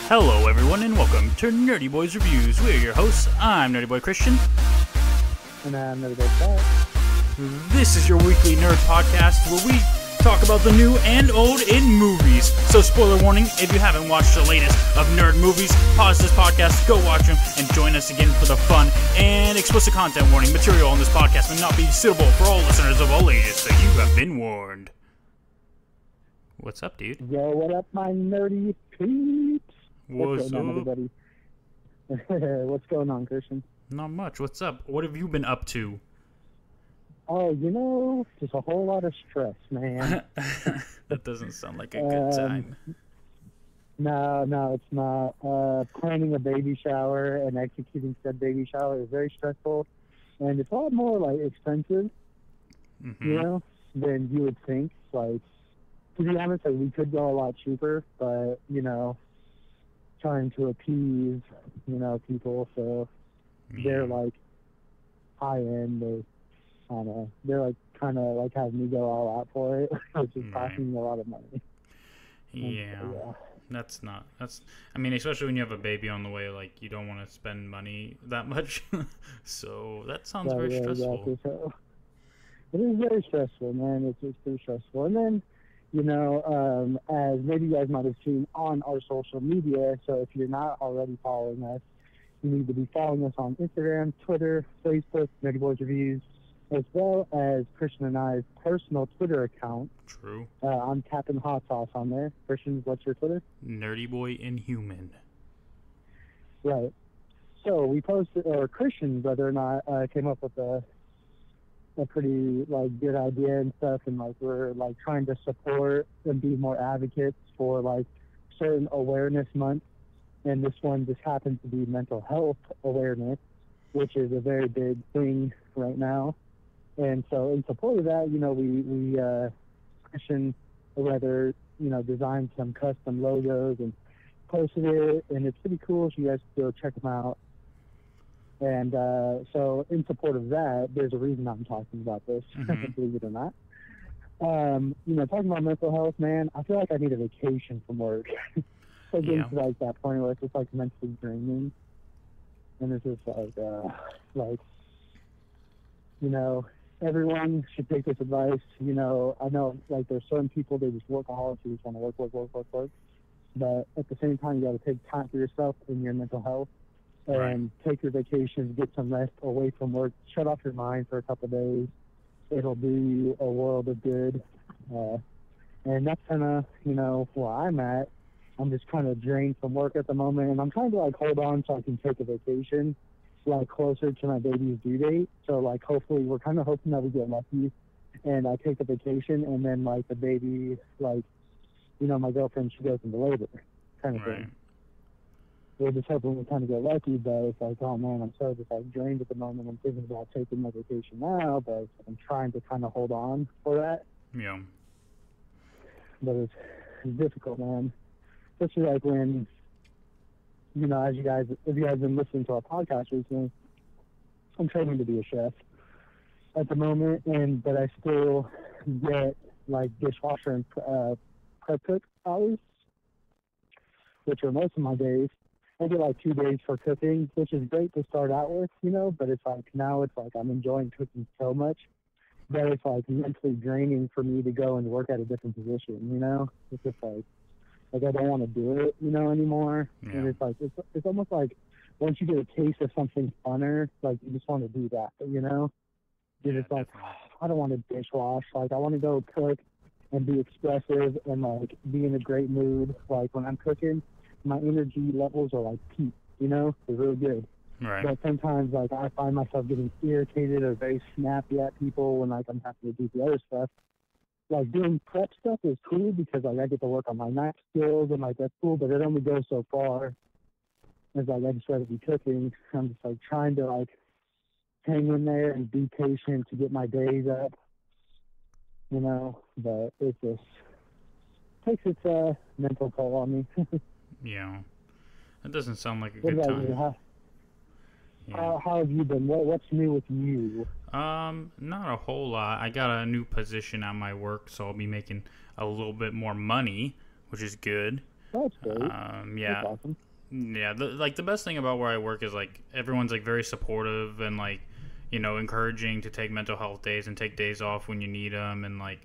Hello everyone and welcome to Nerdy Boys Reviews. We are your hosts. I'm Nerdy Boy Christian. And I'm Nerdy Boy Scott. This is your weekly nerd podcast where we talk about the new and old in movies. So spoiler warning, if you haven't watched the latest of nerd movies, pause this podcast, go watch them, and join us again for the fun. And explicit content warning, material on this podcast may not be suitable for all listeners of all ages, so you have been warned. What's up, dude? Yo, what up, my nerdy peeps? What's going on, up? everybody? What's going on, Christian? Not much. What's up? What have you been up to? Oh, just a whole lot of stress, man. That doesn't sound like a good time. No, it's not. Planning a baby shower and executing said baby shower is very stressful, and it's a lot more, expensive, than you would think. To be honest, we could go a lot cheaper, but, trying to appease, people, so they're, high end, I don't know, they're, kind of, having me go all out for it, which is costing me a lot of money. Yeah. Especially when you have a baby on the way, you don't want to spend money that much, so that sounds very stressful. Exactly. So, it is very stressful, man, it's pretty stressful, and then, as maybe you guys might have seen on our social media, so if you're not already following us, you need to be following us on Instagram, Twitter, Facebook, Nerdy Boys Reviews, as well as Christian and I's personal Twitter account. True. I'm tapping hot sauce on there. Christian, what's your Twitter? Nerdy Boy Inhuman. Right. So we posted, or Christian, whether or not, came up with a pretty good idea and stuff, and we're trying to support and be more advocates for certain awareness months, and this one just happens to be mental health awareness, which is a very big thing right now. And so in support of that, we Christian rather designed some custom logos and posted it, and it's pretty cool, so you guys can go check them out. And so in support of that, there's a reason I'm talking about this, believe it or not. Talking about mental health, man, I feel like I need a vacation from work. So getting to that point where it's just mentally draining. And it's just everyone should take this advice. I know there's certain people, they just workaholics who just want to work. But at the same time, you got to take time for yourself and your mental health. And take your vacations, get some rest away from work, shut off your mind for a couple of days. It'll do you a world of good. And that's kind of, where I'm at. I'm just kind of drained from work at the moment, and I'm trying to hold on so I can take a vacation closer to my baby's due date. So hopefully we're kind of hoping that we get lucky and I take a vacation, and then the baby, my girlfriend, she goes into labor kind of thing. We're just hoping we kind of get lucky, but it's oh man, I'm so just drained at the moment. I'm thinking about taking my vacation now, but I'm trying to kind of hold on for that. Yeah. But it's difficult, man. Especially when, as if you guys have been listening to our podcast recently, I'm training to be a chef at the moment, but I still get dishwasher and prep cook hours, which are most of my days. I get 2 days for cooking, which is great to start out with, but it's now it's I'm enjoying cooking so much that it's mentally draining for me to go and work at a different position, It's just I don't want to do it, anymore. Yeah. And it's almost once you get a taste of something funner, you just want to do that, You're just I don't want to dishwash. I want to go cook and be expressive and be in a great mood. When I'm cooking, my energy levels are peak, they're really good. Right. But sometimes I find myself getting irritated or very snappy at people when I'm having to do the other stuff. Doing prep stuff is cool because I get to work on my knife skills and that's cool, but it only goes so far. As I just rather be cooking, I'm just trying to hang in there and be patient to get my days up, but it just takes its mental toll on me. Yeah. That doesn't sound like a What good about time. you? Yeah. How have you been? What's new with you? Not a whole lot. I got a new position at my work, so I'll be making a little bit more money, which is good. That's great. Yeah. That's awesome. Yeah, the best thing about where I work is like everyone's like very supportive and like, you know, encouraging to take mental health days and take days off when you need them, and like,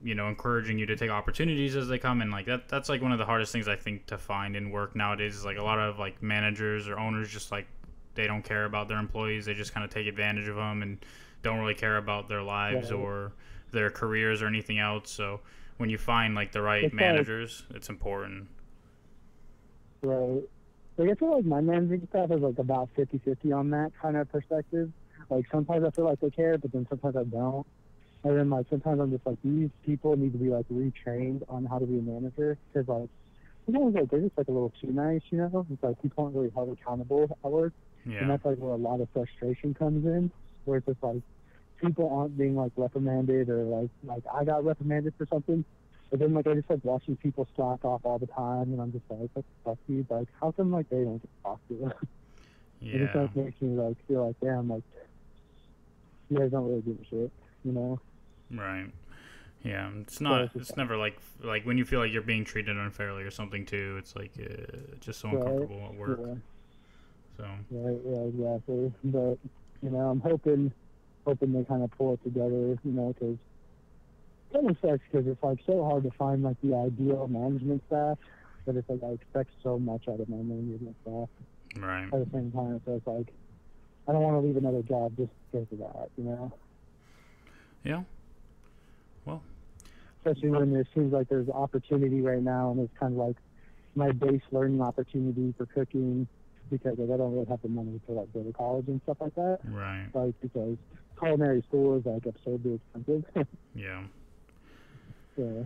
you know, encouraging you to take opportunities as they come. And like that's like one of the hardest things I think to find in work nowadays is like a lot of like managers or owners just like they don't care about their employees. They just kind of take advantage of them and don't really care about their lives or their careers or anything else. So when you find like the right managers, it's important. Right. Like, I feel like my managing staff is like about 50-50 on that kind of perspective. Like, sometimes I feel like they care, but then sometimes I don't. And then, like, sometimes I'm just like, these people need to be, like, retrained on how to be a manager. Because, like, sometimes, like, they're just, like, a little too nice, you know? It's like, people aren't really held accountable at work. Yeah. And that's, like, where a lot of frustration comes in. Where it's just, like, people aren't being, like, reprimanded or, like I got reprimanded for something. But then, like, I just like watching people slack off all the time, and I'm just like, what the fuck, dude? Like, how come, like, they don't get talked to? Yeah. It just, like, makes me, like, feel like, damn, like, you guys don't really give a shit, you know? Right. Yeah. It's not, it's never like when you feel like you're being treated unfairly or something, too. It's like, just so uncomfortable at work. Yeah. So. Right, yeah, exactly. But, you know, I'm hoping they kind of pull it together, you know, because it kind of sucks because it's like so hard to find like the ideal management staff, but it's like I expect so much out of my management staff. Right. At the same time, so it's like I don't want to leave another job just because of that, you know. Yeah. Well. Especially when it seems like there's opportunity right now, and it's kind of like my base learning opportunity for cooking because like, I don't really have the money to like go to college and stuff like that. Right. Like because culinary school is like absurdly expensive. Yeah. Yeah.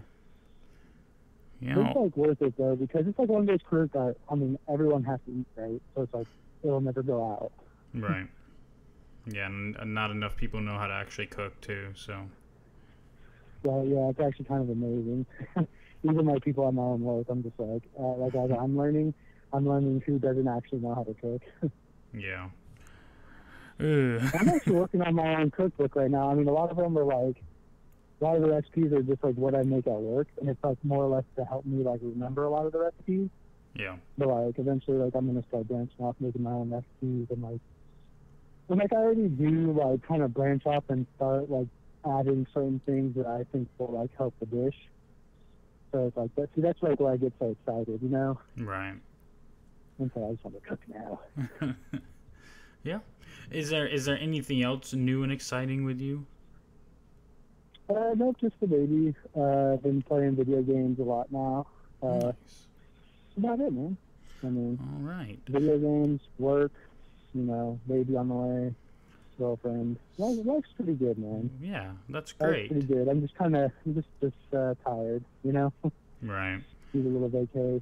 Yeah. It's like worth it though because it's like one of those careers that I mean everyone has to eat, right? So it's like it'll never go out. Right. Yeah, and not enough people know how to actually cook too. So. Well, yeah, it's actually kind of amazing. Even like people at my own work, I'm just like as I'm learning who doesn't actually know how to cook. Yeah. I'm actually working on my own cookbook right now. I mean, a lot of them are like. A lot of the recipes are just like what I make at work, and it's like more or less to help me like remember a lot of the recipes. Yeah. But like eventually, like I'm gonna start branching off, making my own recipes, and like I already do like kind of branch off and start like adding certain things that I think will like help the dish. So it's like that. See, that's like where I get so excited, you know. Right. And so I just want to cook now. Yeah. Is there anything else new and exciting with you? No, just the baby. I've been playing video games a lot now. Nice. That's about it, man. I mean, All right. video games, work, you know, baby on the way, girlfriend. Life's pretty good, man. Yeah, that's Life's great. pretty good. I'm just tired, you know. Right. Need a little vacay.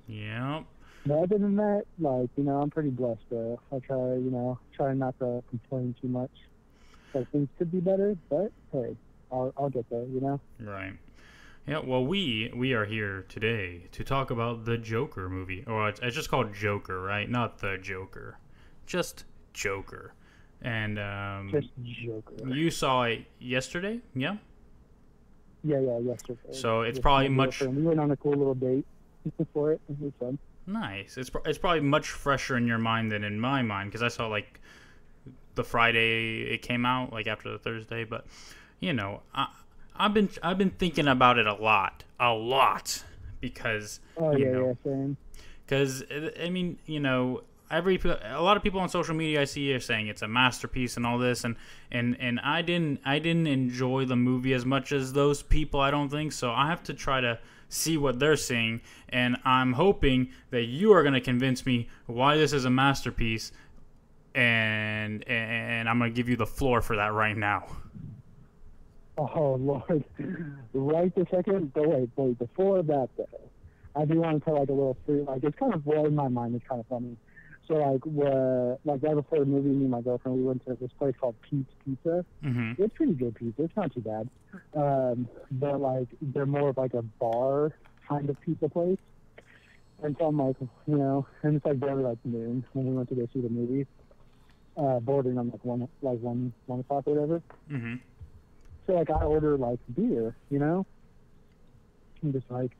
Yeah. But other than that, like, you know, I'm pretty blessed, though. I try not to complain too much. Like, things could be better, but hey. I'll get there, you know? Right. Yeah, well, we are here today to talk about the Joker movie. Or it's just called Joker, right? Not the Joker. Just Joker. And just Joker. You saw it yesterday? Yeah? Yeah, yesterday. So it's probably much... We went on a cool little date for it. It was fun. Nice. It's probably much fresher in your mind than in my mind, because I saw, like, the Friday it came out, like, after the Thursday, but... You know, I've been thinking about it a lot, because same. Because I mean, you know, a lot of people on social media I see are saying it's a masterpiece and all this, and I didn't enjoy the movie as much as those people. I don't think so. I have to try to see what they're seeing, and I'm hoping that you are going to convince me why this is a masterpiece, and I'm going to give you the floor for that right now. Oh, Lord. Right this second? But wait. Before that, though, I do want to tell, like, a little story. Like, it's kind of, well, in my mind, it's kind of funny. So, like right before the movie, me and my girlfriend, we went to this place called Pete's Pizza. Mm-hmm. It's pretty good pizza. It's not too bad. But, like, they're more of, like, a bar kind of pizza place. And so I'm like, you know, and it's, like, barely, like, noon when we went to go see the movie. Bordering on, like, 1 o'clock or whatever. Mm-hmm. So, like, I order, like, beer, you know? I'm just like,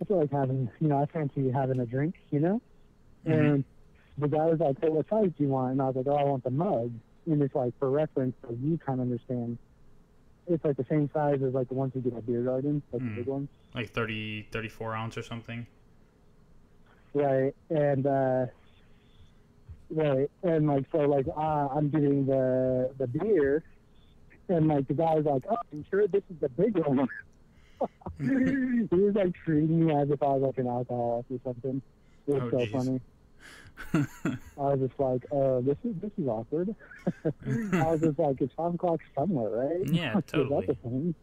I feel like having, I fancy having a drink, Mm-hmm. And the guy was like, hey, what size do you want? And I was like, oh, I want the mug. And it's like, for reference, so you kind of understand. It's like the same size as like the ones you get at Beer Garden, like the big ones. Like 30, 34 ounce or something. Right. And, like, so, like, I'm getting the beer. And, like, the guy was like, oh, I'm sure this is the big one. He was, like, treating me as if I was, like, an alcoholic or something. It was so funny. I was just like, this is awkward. I was just like, it's 5 o'clock somewhere, right? Yeah, totally. Is that the thing?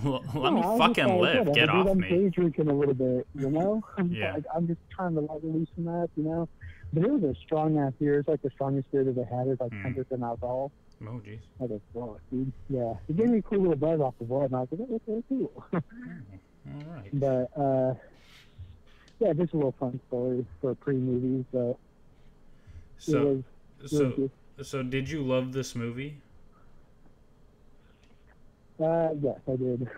Well, let me fucking live. Whatever, Get dude, off I'm me. day drinking a little bit, Yeah. Like, I'm just trying to like loosen that, But it was a strong ass beer. It's like the strongest beer that they had. It's like 10% alcohol. Oh, jeez. I was like, fuck, dude. Yeah. It gave me a cool little buzz off the blood, and I was like, that's really cool. All right. But, yeah, just a little fun story for pre-movies, but So did you love this movie? yes, I did.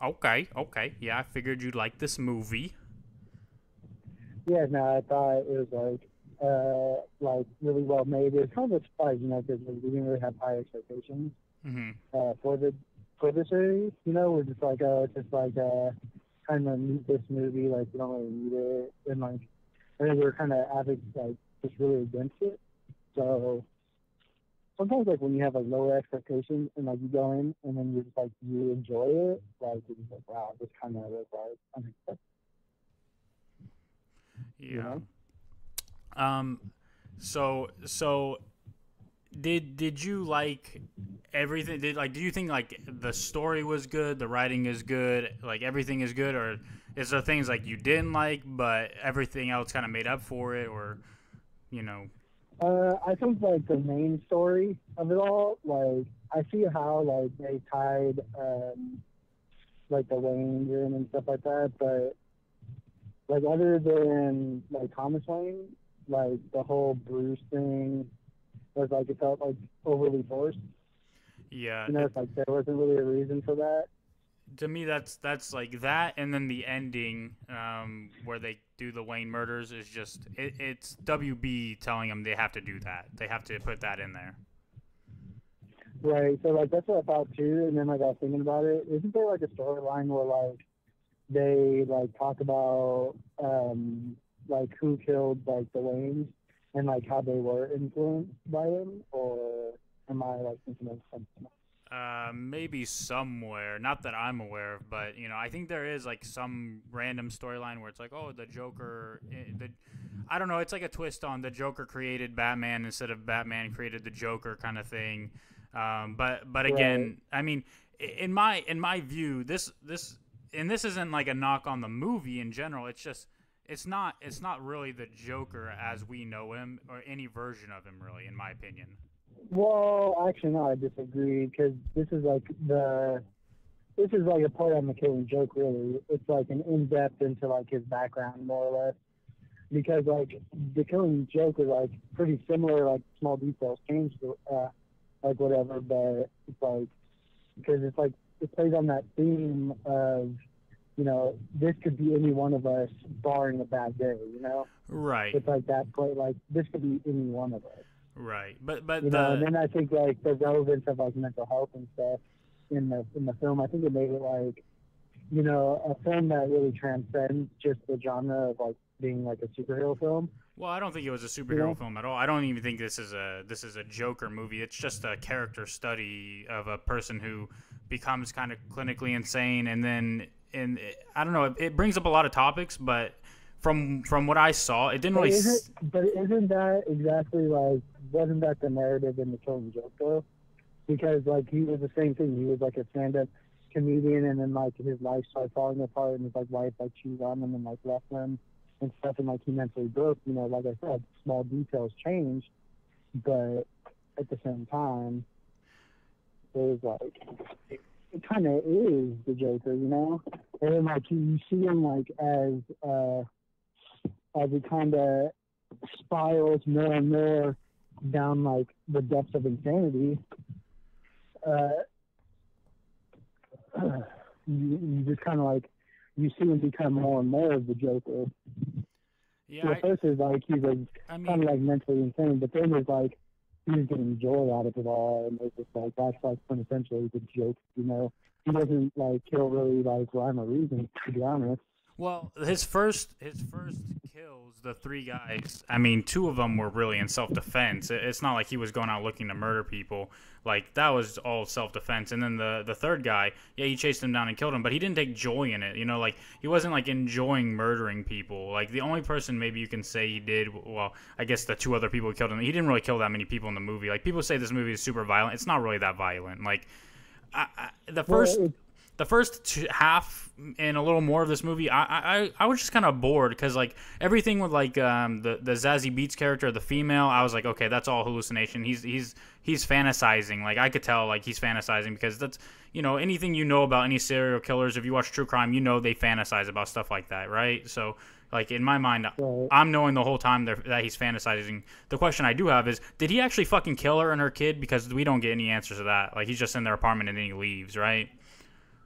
Okay. Yeah, I figured you'd like this movie. Yeah, no, I thought it was like really well made. It was kind of a surprise, because we didn't really have high expectations for the series. We're just like, it's just like kind of need this movie, like we don't really need it, and like I think we're kind of like just really against it. So sometimes like when you have like lower expectations and like you go in and then you're just like you enjoy it, like you're just like, wow, this kind of was like unexpected. Yeah. So did you like everything? Do you think like the story was good, the writing is good, like everything is good, or is there things like you didn't like but everything else kind of made up for it, or I think like the main story of it all, like I see how like they tied like the Waynes in and stuff like that, but like other than like Thomas Wayne, like the whole Bruce thing was like it felt like overly forced. Yeah. It's like there wasn't really a reason for that. To me, that's like that, and then the ending where they do the Wayne murders is just it's WB telling them they have to do that. They have to put that in there. Right. So like that's what I thought too. And then like I was thinking about it. Isn't there like a storyline where like they like talk about like who killed like the Waynes and like how they were influenced by him, or am I like thinking of something? Maybe somewhere, not that I'm aware of, but I think there is like some random storyline where it's like, oh, the Joker, I don't know, it's like a twist on the Joker created Batman instead of Batman created the Joker kind of thing. But again, right. I mean, in my view, this isn't like a knock on the movie in general. It's just it's not really the Joker as we know him, or any version of him, really, in my opinion. Well, actually, no, I disagree, because this is like a play on the Killing Joke, really. It's like an in-depth into like his background, more or less, because like the Killing Joke is like pretty similar, like small details changed, like whatever, but it's like because it's like it plays on that theme of this could be any one of us, barring a bad day, Right. It's like that play, like this could be any one of us. Right, but and then I think like the relevance of like mental health and stuff in the film, I think it made it like a film that really transcends just the genre of like being like a superhero film. Well, I don't think it was a superhero film at all. I don't even think this is a Joker movie. It's just a character study of a person who becomes kind of clinically insane, and then I don't know. It brings up a lot of topics, but from what I saw, it didn't really. But isn't that exactly like? Wasn't that the narrative in the Killing Joke though? Because like he was the same thing. He was like a stand-up comedian, and then like his life started falling apart, and his like wife like cheated on him and like left him and stuff, and like he mentally broke. Like I said, small details changed, but at the same time, it was like it kind of is the Joker, and then like you see him like as it kind of spirals more and more down like the depths of insanity. You just kind of like you see him become more and more of the Joker. Yeah, At first it's like he was kind of like mentally insane, but then it's like he was getting joy out of it all, and it's just like that's like quintessentially the joke, you know. He doesn't like kill really like rhyme or reason, to be honest. well, his first kills, the three guys. I mean, two of them were really in self-defense. It's not like he was going out looking to murder people. Like, that was all self-defense. And then the third guy, yeah, he chased him down and killed him, but he didn't take joy in it. You know, like, he wasn't, like, enjoying murdering people. Like, the only person maybe you can say he did, well, I guess the two other people who killed him, he didn't really kill that many people in the movie. Like, people say this movie is super violent. It's not really that violent. Like, the first half and a little more of this movie, I was just kind of bored because like everything with like the Zazie Beetz character, the female, I was like, okay, that's all hallucination. He's fantasizing. Like I could tell like he's fantasizing because that's, you know, anything you know about any serial killers, if you watch true crime, you know they fantasize about stuff like that, right? So like in my mind, Right. I'm knowing the whole time that he's fantasizing. The question I do have is, did he actually fucking kill her and her kid? Because we don't get any answers to that. Like he's just in their apartment and then he leaves, right?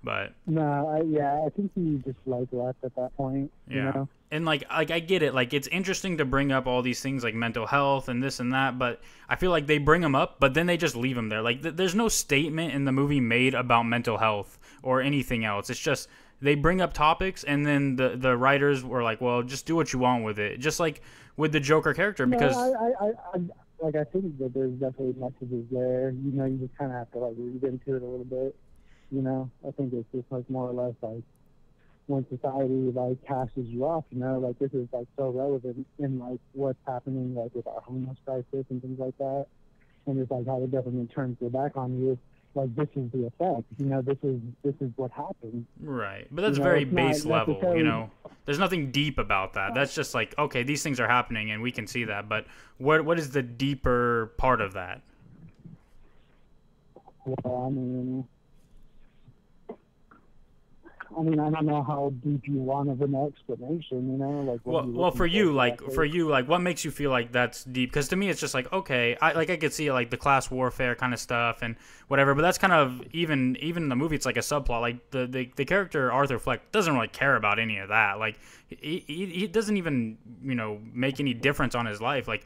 But No, I think he just like left at that point. yeah, You know? and like I get it. Like it's interesting to bring up all these things like mental health and this and that, but I feel like they bring them up, but then they just leave them there. Like there's no statement in the movie made about mental health or anything else. It's just they bring up topics, and then the writers were like, well, just do what you want with it, just like with the Joker character, because I think that there's definitely messages there. You know, you just kind of have to like read into it a little bit. You know, I think it's just like more or less like when society like casts you off, you know, like this is like so relevant in like what's happening like with our homeless crisis and things like that, and it's like how the government turns their back on you. Like this is the effect, you know. This is what happens. Right, but that's You know, very it's not base level. You necessarily- know, there's nothing deep about that. That's just like, okay, these things are happening, and we can see that. But what is the deeper part of that? Well, I mean, I don't know how deep you want of an explanation, you know, like. Well, for you, like, what makes you feel like that's deep? Because to me, it's just like, okay, I could see like the class warfare kind of stuff and whatever, but that's kind of even in the movie, it's like a subplot. Like the character Arthur Fleck doesn't really care about any of that. Like he doesn't even, you know, make any difference on his life. Like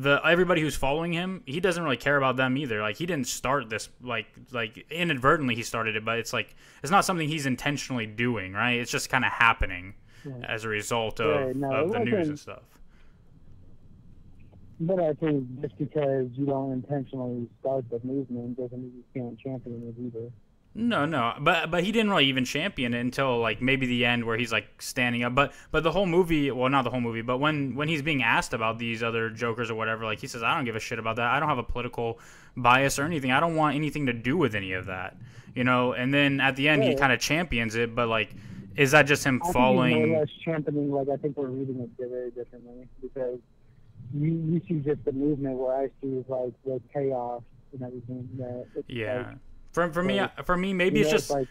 everybody who's following him, he doesn't really care about them either. Like he didn't start this, like inadvertently he started it, but it's like it's not something he's intentionally doing, right? It's just kind of happening as a result of the news and stuff. But I think just because you don't intentionally start the movement doesn't mean you can't champion it either. No, but he didn't really even champion it until like maybe the end where he's like standing up. But the whole movie, well, not the whole movie, but when he's being asked about these other Jokers or whatever, like he says, I don't give a shit about that. I don't have a political bias or anything. I don't want anything to do with any of that, you know. And then at the end, he kind of champions it, but like, is that just him following? I think more or less championing. Like I think we're reading it very differently because you see just the movement where I see like the chaos and everything. Yeah. Like, For me, maybe it's just. like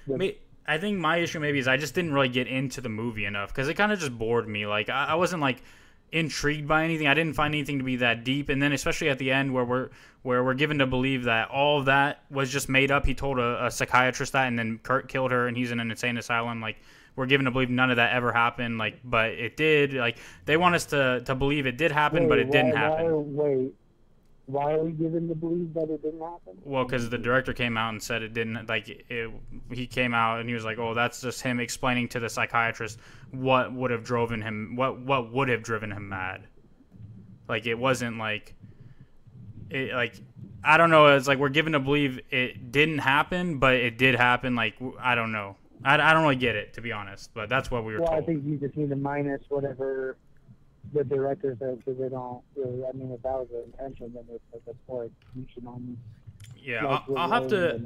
I think my issue maybe is I just didn't really get into the movie enough because it kind of just bored me. Like I wasn't like intrigued by anything. I didn't find anything to be that deep. And then especially at the end where we're given to believe that all of that was just made up. He told a psychiatrist that, and then Kurt killed her, and he's in an insane asylum. Like we're given to believe none of that ever happened. Like, but it did. Like they want us to believe it did happen, but it didn't happen. Why are we given to believe that it didn't happen? Well, because the director came out and said it didn't. Like, he came out and he was like, "Oh, that's just him explaining to the psychiatrist what would have driven him mad." Like, it wasn't like, I don't know. It's like we're given to believe it didn't happen, but it did happen. Like, I don't know. I don't really get it, to be honest. But that's what we were told. I think you just need to minus whatever the director says, because they don't really. I mean, if that was the intention, then it's like a poor execution on. Yeah, I'll have to.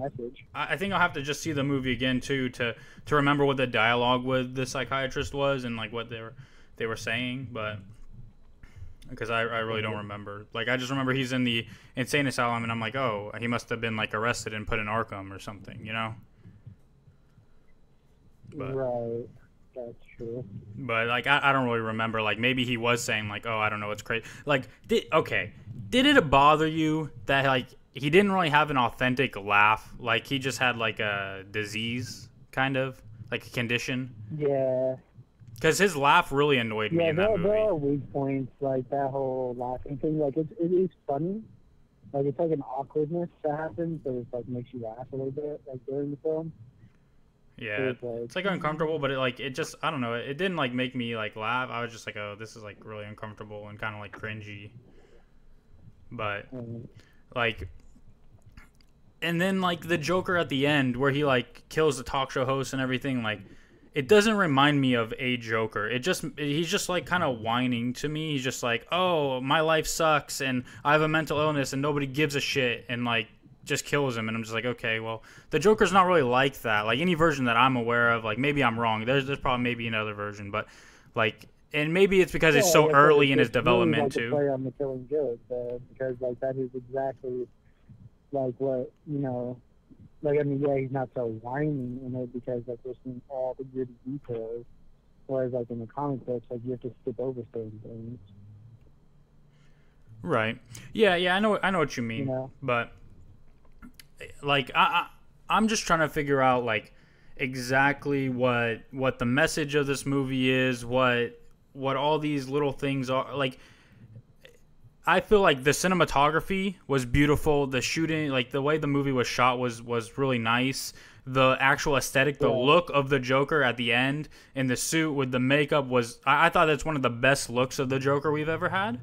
I think I'll have to just see the movie again too to remember what the dialogue with the psychiatrist was and like what they were saying, but because I really don't remember. Like I just remember he's in the insane asylum, and I'm like, oh, he must have been like arrested and put in Arkham or something, you know? But, right. That's true. But like I don't really remember. Like maybe he was saying like, oh, I don't know, it's crazy. Like did it bother you that like he didn't really have an authentic laugh? Like he just had like a disease kind of. like a condition. Yeah. Because his laugh really annoyed me in that movie. There are weak points, like that whole laughing thing. Like, it is funny. Like, it's like an awkwardness that happens, so it's like makes you laugh a little bit, like during the film. Yeah, it's like uncomfortable, but it just, I don't know, it didn't like make me like laugh. I was just like, oh, this is like really uncomfortable and kind of like cringy. But like, and then like the Joker at the end where he like kills the talk show host and everything, like, it doesn't remind me of a Joker. He's just like kind of whining to me. He's just like, oh, my life sucks and I have a mental illness and nobody gives a shit, and like just kills him. And I'm just like, okay, well, the Joker's not really like that. Like any version that I'm aware of, like maybe I'm wrong. There's probably maybe another version, but like, and maybe it's because it's so early in his development too. Play on the killing joke, because like that is exactly like what, you know. Like, I mean, yeah, he's not so whiny in it because, like, we're seeing all the gritty details. Whereas, like, in the comic books, like, you have to skip over certain things. Right. Yeah, I know what you mean. You know? But, like, I'm just trying to figure out, like, exactly what the message of this movie is, what all these little things are. Like, I feel like the cinematography was beautiful. The shooting, like the way the movie was shot was really nice. The actual aesthetic, the look of the Joker at the end in the suit with the makeup was, I thought that's one of the best looks of the Joker we've ever had.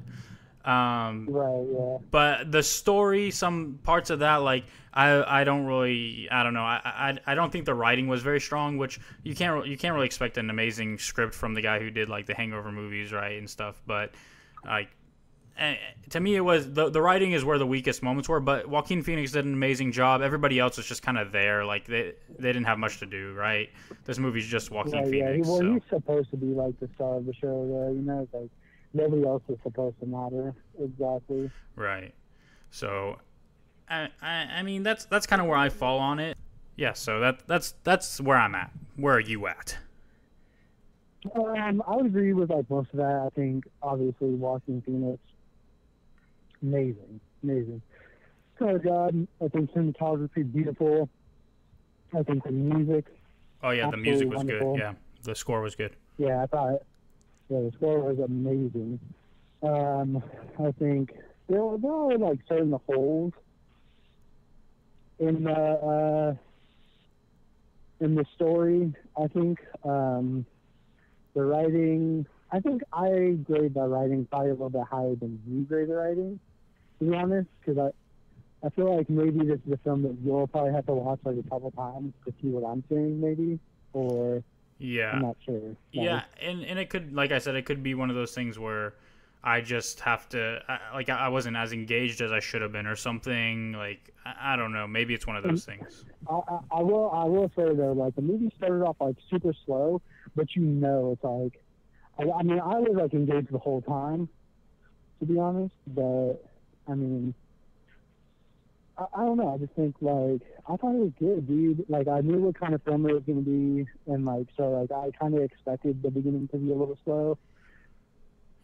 Right, yeah. But the story, some parts of that, like, I don't know. I don't think the writing was very strong, which you can't really expect an amazing script from the guy who did like the Hangover movies, right, and stuff. But like, to me, it was the writing is where the weakest moments were. But Joaquin Phoenix did an amazing job. Everybody else was just kind of there, like they didn't have much to do, right? This movie's just Joaquin Phoenix. Yeah, he's supposed to be like the star of the show, though. You know, it's like nobody else is supposed to matter. Exactly. Right. So, I mean, that's kind of where I fall on it. Yeah. So that's where I'm at. Where are you at? I would agree with like most of that. I think obviously Joaquin Phoenix. Amazing. Oh God, I think cinematography beautiful. I think the music. Oh yeah, the music was wonderful. Good. Yeah, the score was good. Yeah, I thought. Yeah, the score was amazing. I think there were like certain holes in the story. I think the writing. I think I grade the writing probably a little bit higher than you grade the writing, to be honest, because I feel like maybe this is a film that you'll probably have to watch like a couple times to see what I'm saying, maybe, or yeah, I'm not sure. Yeah, and it could, like I said, it could be one of those things where I just have to, I wasn't as engaged as I should have been or something. Like, I don't know, maybe it's one of those things. I will say though, like the movie started off like super slow, but you know it's like. I mean, I was like engaged the whole time, to be honest. But I mean, I don't know. I just think like I thought it was good, dude. Like I knew what kind of film it was going to be, and like so, like I kind of expected the beginning to be a little slow.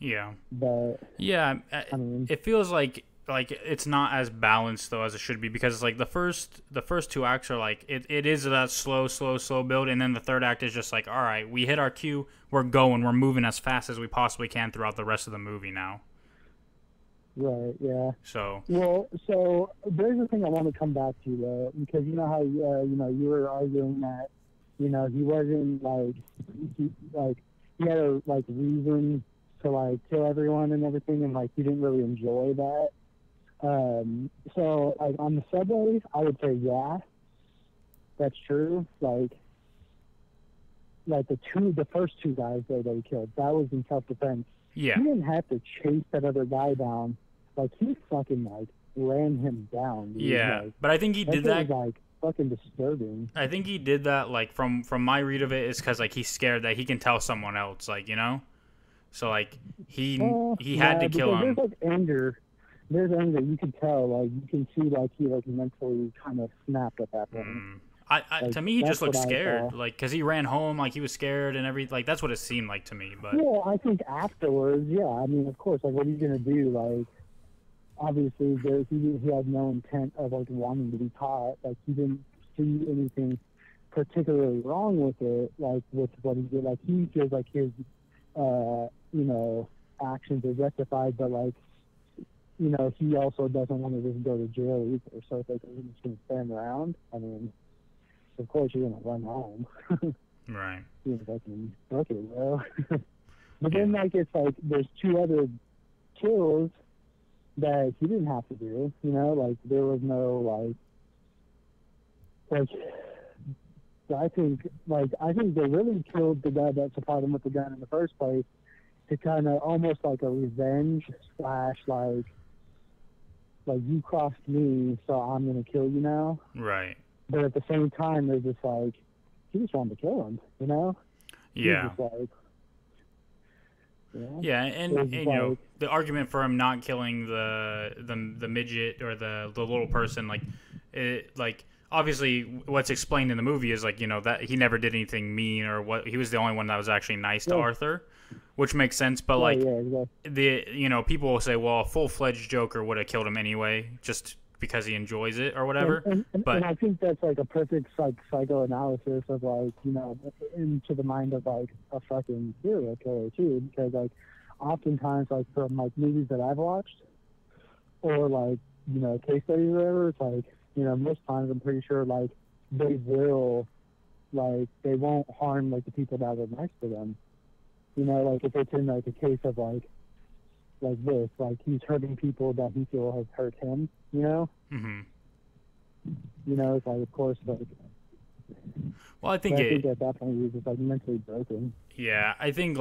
Yeah. But yeah, I mean, it feels like it's not as balanced though as it should be, because it's like the first two acts are like it is that slow build, and then the third act is just like, all right, we hit our cue, we're moving as fast as we possibly can throughout the rest of the movie now. Right. Yeah. So there's a thing I want to come back to though, because you know how you were arguing that he wasn't he had a like reason to like kill everyone and everything, and like he didn't really enjoy that. So like on the subways, I would say yeah, that's true. Like the first two guys that he killed, that was in self-defense. Yeah. He didn't have to chase that other guy down. Like he fucking like ran him down. Dude. Yeah, like, but I think he did that. Was, like fucking disturbing. I think he did that like from my read of it is because like he's scared that he can tell someone else, like, you know. So like he had to kill him. There's like anger. There's anger. You can tell. Like you can see like he like mentally kind of snapped at that point. Like, to me, he just looked scared, like, because he ran home, like, he was scared and everything. Like, that's what it seemed like to me. But well, I think afterwards, yeah. I mean, of course, like, what are you gonna do? Like, obviously, he had no intent of like wanting to be caught. Like, he didn't see anything particularly wrong with it, like with what he did. Like he feels like his, actions are justified, but like, he also doesn't want to just go to jail either. So it's like, he's just gonna stand around. I mean, of course you're gonna run home. Right. You're fucking okay, bro. But then like it's like there's 2 other kills that he didn't have to do. Like there was no I think they really killed the guy that supplied him with the gun in the first place to kind of almost like a revenge / like you crossed me, so I'm gonna kill you now. Right. But at the same time, they're just like, he just wanted to kill him, Yeah. Just like, Yeah, and the argument for him not killing the midget or the little person, obviously what's explained in the movie is that he never did anything mean, or what, he was the only one that was actually nice to Arthur, which makes sense. But exactly. people will say, well, a full-fledged Joker would have killed him anyway, just because he enjoys it or whatever. And I think that's like a perfect psychoanalysis of into the mind of like a fucking serial killer too, because like oftentimes from movies that I've watched or case studies or whatever, it's like most times I'm pretty sure they will they won't harm the people that are next to them. If it's in a case of this, he's hurting people that he feels has hurt him, Mm-hmm. It's of course, well, I think at that point he was just mentally broken. Yeah, I think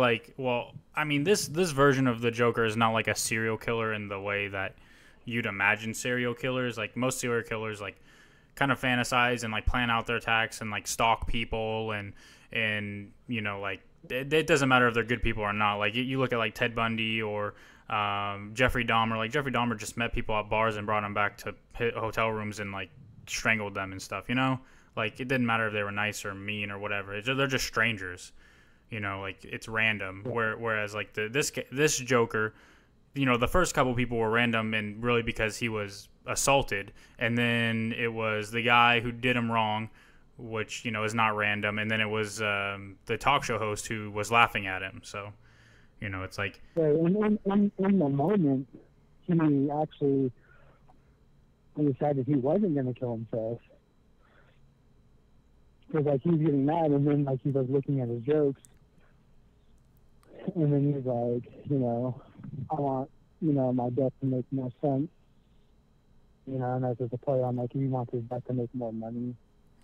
this version of the Joker is not like a serial killer in the way that you'd imagine serial killers. Like most serial killers, kind of fantasize and plan out their attacks and stalk people and it doesn't matter if they're good people or not. You look at Ted Bundy or Jeffrey Dahmer. Jeffrey Dahmer just met people at bars and brought them back to hotel rooms and strangled them and stuff. It didn't matter if they were nice or mean or whatever. They're just strangers. It's random. Whereas this Joker, the first couple people were random and really because he was assaulted, and then it was the guy who did him wrong, which is not random, and then it was the talk show host who was laughing at him. So it's like in the moment he actually decided he wasn't going to kill himself because he's getting mad, and then he was looking at his jokes, and then he's like, I want my death to make more sense, and that's just a play on he wants his death to make more money.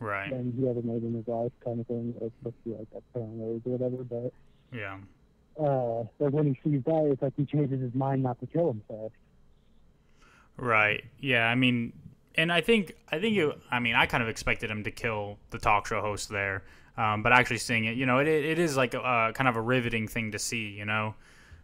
Right. Than he ever made in his life, kind of thing. It's supposed to be that paranoid or whatever, but yeah. But when he sees that, it's he changes his mind not to kill himself. Right. Yeah. I mean, and I think I kind of expected him to kill the talk show host there, but actually seeing it, it is kind of a riveting thing to see,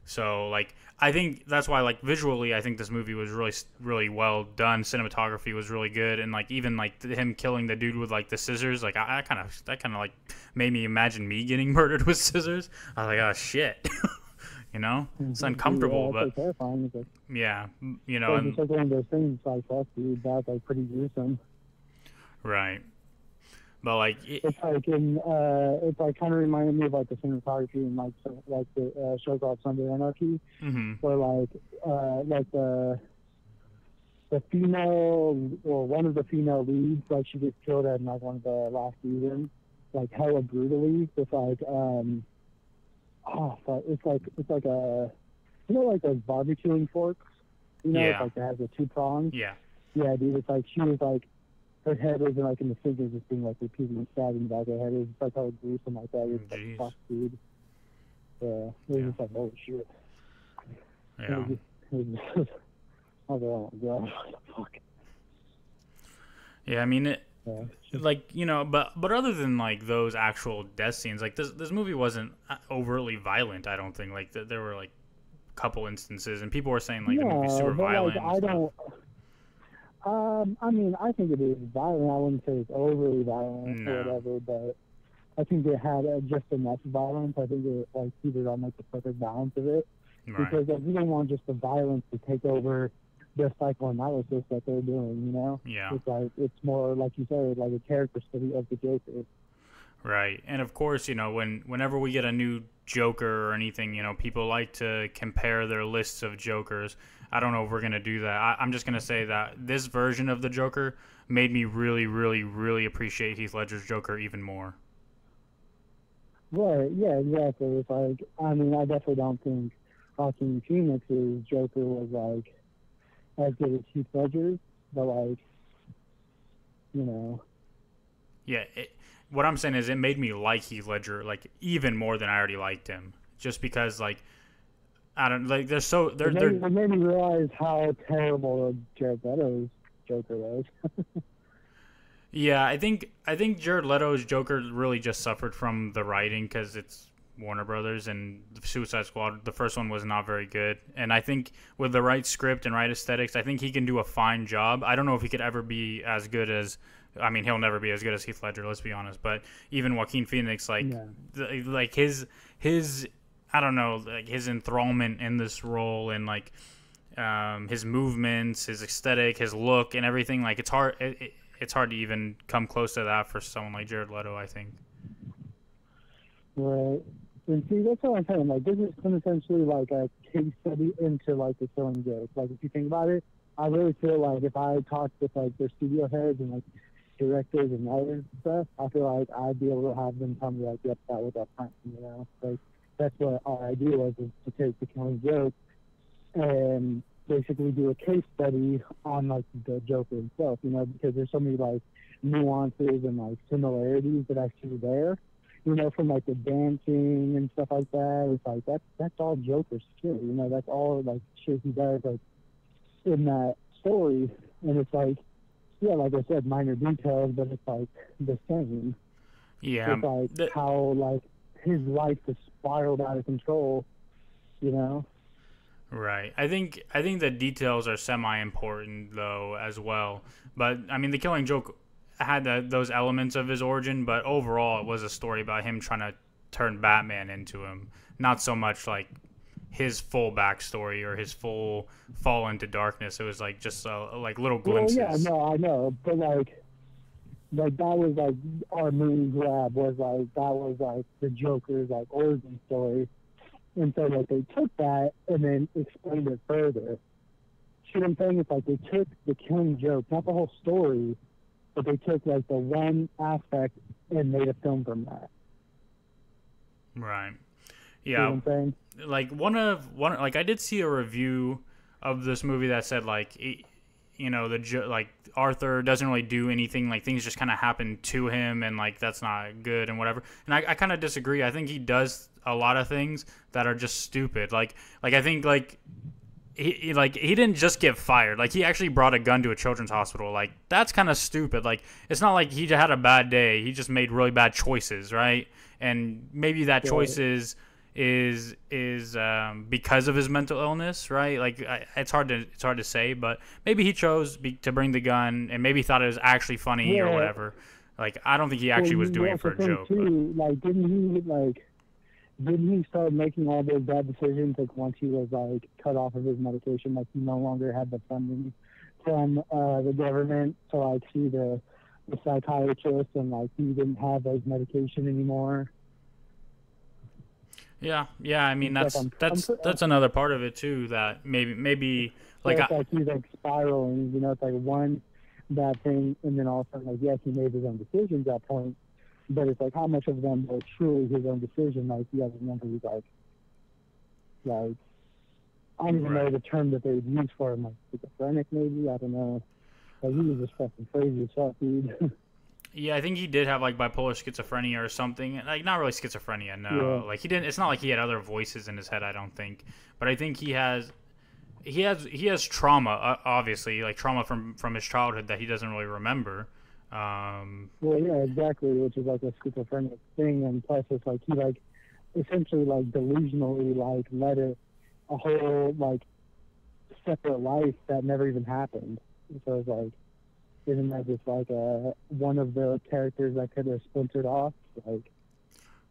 So I think that's why visually I think this movie was really really well done. Cinematography was really good, and even him killing the dude with the scissors, that kind of made me imagine me getting murdered with scissors. I was like, oh shit. It's uncomfortable, yeah, but terrifying. Yeah, and it's one of those things fuck dude, that's pretty gruesome. Right. But it's it's kind of reminded me of the cinematography in the show called Sunday Anarchy, mm-hmm. where the female or one of the female leads she gets killed at one of the last seasons hella brutally with it's like a those barbecuing forks, yeah. It's that has the 2 prongs. Yeah, dude, it's she was her head was in the fingers just being repeatedly stabbed in the back of her head. It was how gruesome that. It was fuck, dude. Yeah, it was just holy shit. Yeah. It was just, I was oh my god, what the fuck. Yeah, I mean but other than those actual death scenes, this movie wasn't overtly violent. I don't think there were a couple instances, and people were saying the movie's super violent. I don't. I mean, I think it is violent. I wouldn't say it's overly violent or whatever, but I think it had just enough violence. I think it suited on the perfect balance of it, right. Because you don't want just the violence to take over the psychoanalysis that they're doing. Yeah. It's it's more like you said, a character study of the Joker. Right. And of course, whenever we get a new Joker or anything, people like to compare their lists of Jokers. I don't know if we're going to do that. I'm just going to say that this version of the Joker made me really, really, really appreciate Heath Ledger's Joker even more. Right, yeah, exactly. It's like, I mean, I definitely don't think Joaquin Phoenix's Joker was, like, as good as Heath Ledger's, but, like, you know. Yeah, what I'm saying is it made me like Heath Ledger, like, even more than I already liked him. Just because, like, I don't, like, It made me realize how terrible Jared Leto's Joker was. Yeah, I think Jared Leto's Joker really just suffered from the writing because it's Warner Brothers and Suicide Squad. The first one was not very good, and I think with the right script and right aesthetics, I think he can do a fine job. I don't know if he could ever be as good as. I mean, he'll never be as good as Heath Ledger. Let's be honest. But even Joaquin Phoenix, like, yeah. Like his I don't know, like his enthrallment in this role and like his movements, his aesthetic, his look, and everything. Like it's hard. It's hard to even come close to that for someone like Jared Leto, I think. Right. And see, that's what I'm saying. Like, this is quintessentially like a case study into like the Killing Joke. Like, if you think about it, I really feel like if I talked with like their studio heads and like directors and writers and stuff, I feel like I'd be able to have them tell me like, yep, that was up front, Like, that's what our idea was, is to take the Killing Joke and basically do a case study on like the Joker himself, because there's so many like nuances and like similarities that I see there, from like the dancing and stuff like that. It's like that's all Joker shit, that's all like shit he does like in that story, and it's like, yeah, like I said, minor details, but it's like the same. Yeah, it's like how like his life is spiraled out of control, Right. I think the details are semi-important though as well. But I mean, The Killing Joke had those elements of his origin, but overall it was a story about him trying to turn Batman into him, not so much like his full backstory or his full fall into darkness. It was like just like little glimpses. Well, yeah, no, I know, but like that was like our main grab was like that was like the Joker's like origin story. And so, like, they took that and then explained it further. See what I'm saying? It's like they took the Killing Joke, not the whole story, but they took, like, the one aspect and made a film from that. Right. Yeah. See what I'm saying? Like, I did see a review of this movie that said, like, like, Arthur doesn't really do anything. Like, things just kind of happen to him, and, like, that's not good and whatever. And I kind of disagree. I think he does a lot of things that are just stupid. Like I think like he didn't just get fired. Like, he actually brought a gun to a children's hospital. Like, that's kind of stupid. Like, it's not like he had a bad day. He just made really bad choices, right? And maybe that choice is because of his mental illness, right? Like, it's hard to say, but maybe he chose to bring the gun, and maybe thought it was actually funny or whatever. Like, I don't think he actually was doing it for a joke. Too, like, didn't he start making all those bad decisions like once he was like cut off of his medication? Like, he no longer had the funding from the government to like see the psychiatrist, and like he didn't have those medication anymore. Yeah. I mean, that's another part of it too. That maybe like, so it's like he's like spiraling. It's like one bad thing, and then all of a sudden, like, yes, he made his own decisions at that point. But it's like, how much of them were truly his own decision? Like, you have to remember, he's like I don't even know the term that they would use for him, like schizophrenic maybe. I don't know. Like, he was just fucking crazy as fuck, dude. Yeah, I think he did have like bipolar schizophrenia or something. Like, not really schizophrenia, no. Yeah. Like, he didn't. It's not like he had other voices in his head, I don't think. But I think he has trauma, obviously, like trauma from his childhood that he doesn't really remember. Well, yeah, exactly, which is like a schizophrenic thing, and plus it's like he like essentially like delusionally like led a whole like separate life that never even happened. So it's like, isn't that just like one of the characters that could have splintered off? Like,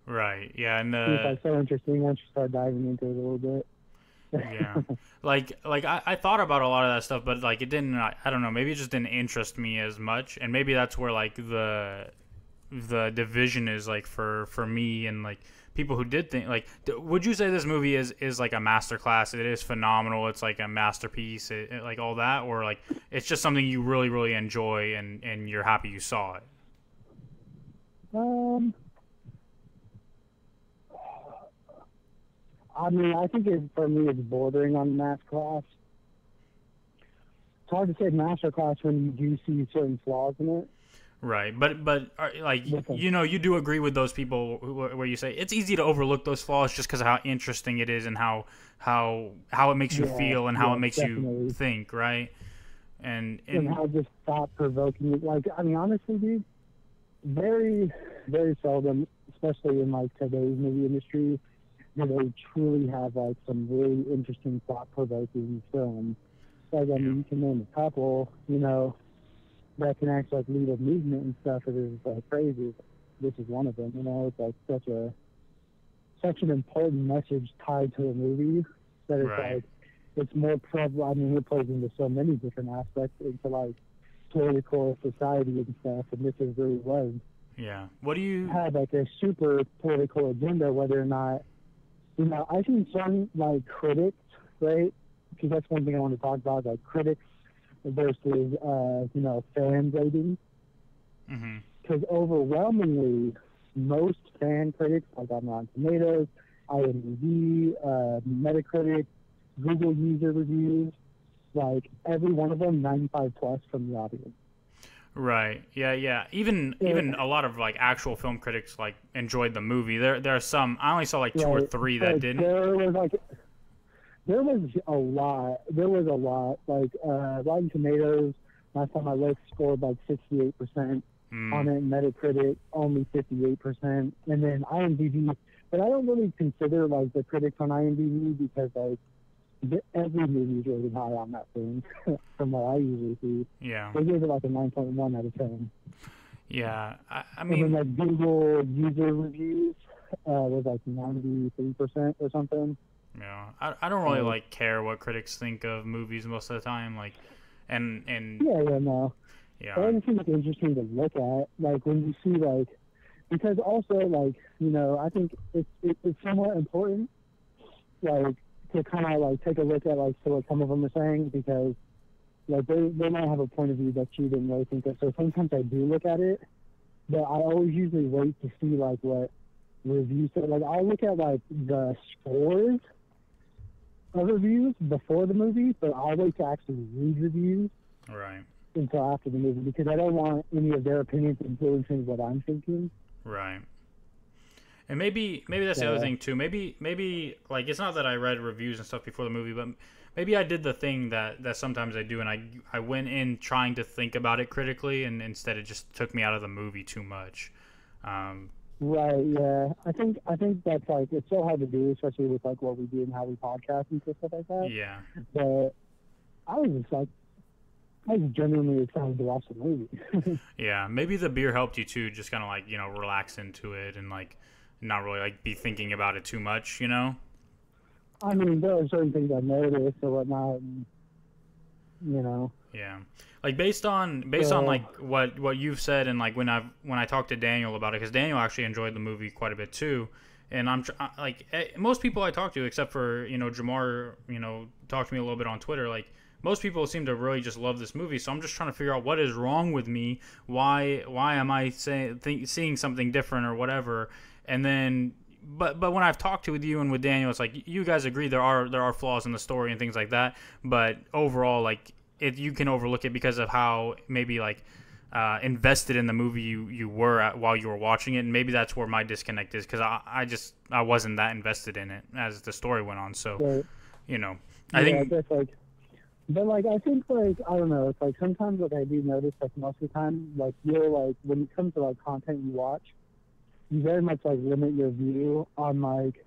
right, yeah, and it's like so interesting once you start diving into it a little bit. Yeah, like I thought about a lot of that stuff, but like it didn't. I don't know. Maybe it just didn't interest me as much, and maybe that's where like the the division is like for me and like people who did think like. Would you say this movie is like a masterclass? It is phenomenal. It's like a masterpiece. Like all that, or like it's just something you really really enjoy and you're happy you saw it. I mean, I think for me it's bordering on master class. It's hard to say master class when you do see certain flaws in it. Right, but like you do agree with those people where you say it's easy to overlook those flaws just because of how interesting it is and how it makes you feel and how it makes definitely. you think, right? And how just thought provoking. Like, I mean, honestly, dude, very very seldom, especially in like today's movie industry, do they truly have like some really interesting thought provoking films. Like, I mean, you can name a couple, that can actually like lead a movement and stuff. It is like crazy. This is one of them. It's like such an important message tied to a movie that it's right. like it's more prevalent. I mean, it plays into so many different aspects into like political society and stuff. And this is really was. Yeah. What do you had like a super political agenda? Whether or not, I think some like critics, right? Because that's one thing I want to talk about, like critics versus, fan ratings. Because overwhelmingly, most fan critics, like on Rotten Tomatoes, IMDb, Metacritic, Google user reviews, like every one of them, 95 plus from the audience. Right. Yeah. Even a lot of like actual film critics like enjoyed the movie. There are some. I only saw like two or three that didn't. There was a lot. Like Rotten Tomatoes, last time I looked, scored like 68% on it. Metacritic only 58%, and then IMDb. But I don't really consider like the critics on IMDb because like every movie is rated high on that thing. From what I usually see, yeah, they give it like a 9.1 out of 10. Yeah, I mean, and then like Google user reviews was like 93% or something. Yeah, I don't really like care what critics think of movies most of the time. Like, and yeah. I think it's interesting to look at, like when you see like, because also like I think it's somewhat important, like to kind of like take a look at like what some of them are saying, because like they might have a point of view that you didn't really think of. So sometimes I do look at it, but I always usually wait to see like what reviews say. Like I'll look at like the scores of reviews before the movie, but I'll wait to actually read reviews until after the movie, because I don't want any of their opinions influencing what I'm thinking. Right. And maybe that's the other thing too. Maybe like it's not that I read reviews and stuff before the movie, but maybe I did the thing that sometimes I do, and I went in trying to think about it critically, and instead it just took me out of the movie too much. Right, yeah. I think that's like, it's so hard to do, especially with like what we do and how we podcast and stuff like that. Yeah. But I was genuinely excited to watch the movie. Yeah, maybe the beer helped you too, just kind of like, relax into it and like not really like be thinking about it too much, I mean, there are certain things I noticed or whatnot, and, Yeah. Like based on like what you've said, and like when I talked to Daniel about it, because Daniel actually enjoyed the movie quite a bit too, and I'm like most people I talk to, except for Jamar, talked to me a little bit on Twitter, like most people seem to really just love this movie. So I'm just trying to figure out what is wrong with me, why am I seeing something different or whatever, and then. But when I've talked with you and with Daniel, it's like you guys agree there are flaws in the story and things like that, but overall, like you can overlook it because of how maybe like invested in the movie you were at while you were watching it, and maybe that's where my disconnect is, because I wasn't that invested in it as the story went on. So I think that's like, but like I think like I don't know, it's like sometimes like I do notice like most of the time like you're like when it comes to like content you watch, you very much like limit your view on like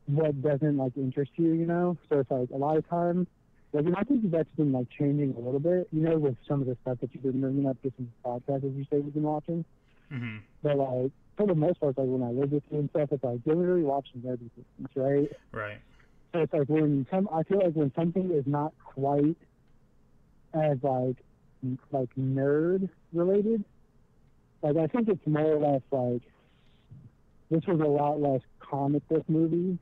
what doesn't like interest you, So it's like a lot of times, like, and I think that's been like changing a little bit, with some of the stuff that you've been bringing up, just some podcasts as you say you've been watching. Mm-hmm. But like for the most part, like when I live with you and stuff, it's like you're really watching everything, right? Right. So it's like I feel like when something is not quite as like nerd related, like I think it's more or less like this was a lot less comic book movie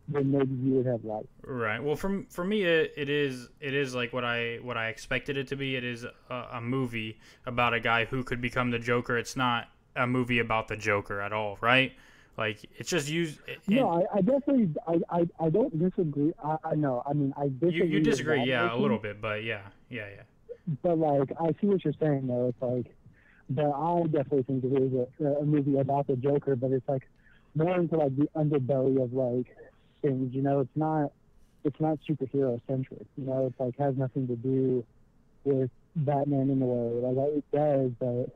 than maybe you would have liked. Right. Well, for me, it is like what I expected it to be. It is a movie about a guy who could become the Joker. It's not a movie about the Joker at all, right? Like it's just used. No, I definitely I don't disagree. I know. I mean, I disagree. You disagree, with that yeah, notion, a little bit, but yeah. But like, I see what you're saying though. It's like, but I definitely think it is a movie about the Joker, but it's like more into like the underbelly of like things. You know, it's not superhero centric. You know, it's like has nothing to do with Batman in a way. Like it does, but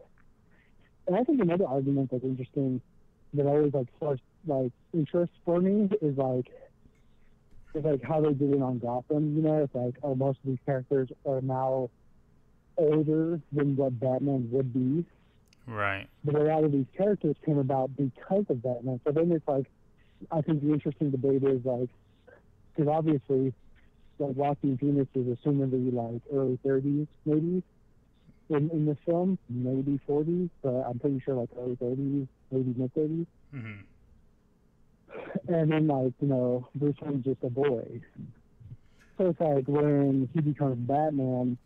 and I think another argument that's interesting that always like sparks like interest for me is like how they did it on Gotham. You know, it's like most of these characters are now older than what Batman would be. Right. But a lot of these characters came about because of Batman. So then it's like, I think the interesting debate is like, because obviously, like Joaquin Phoenix is assumedly like early 30s, maybe in the film, maybe 40s, but I'm pretty sure like early 30s, maybe mid 30s. Mm-hmm. And then like Bruce Wayne's just a boy. So it's like when he becomes Batman,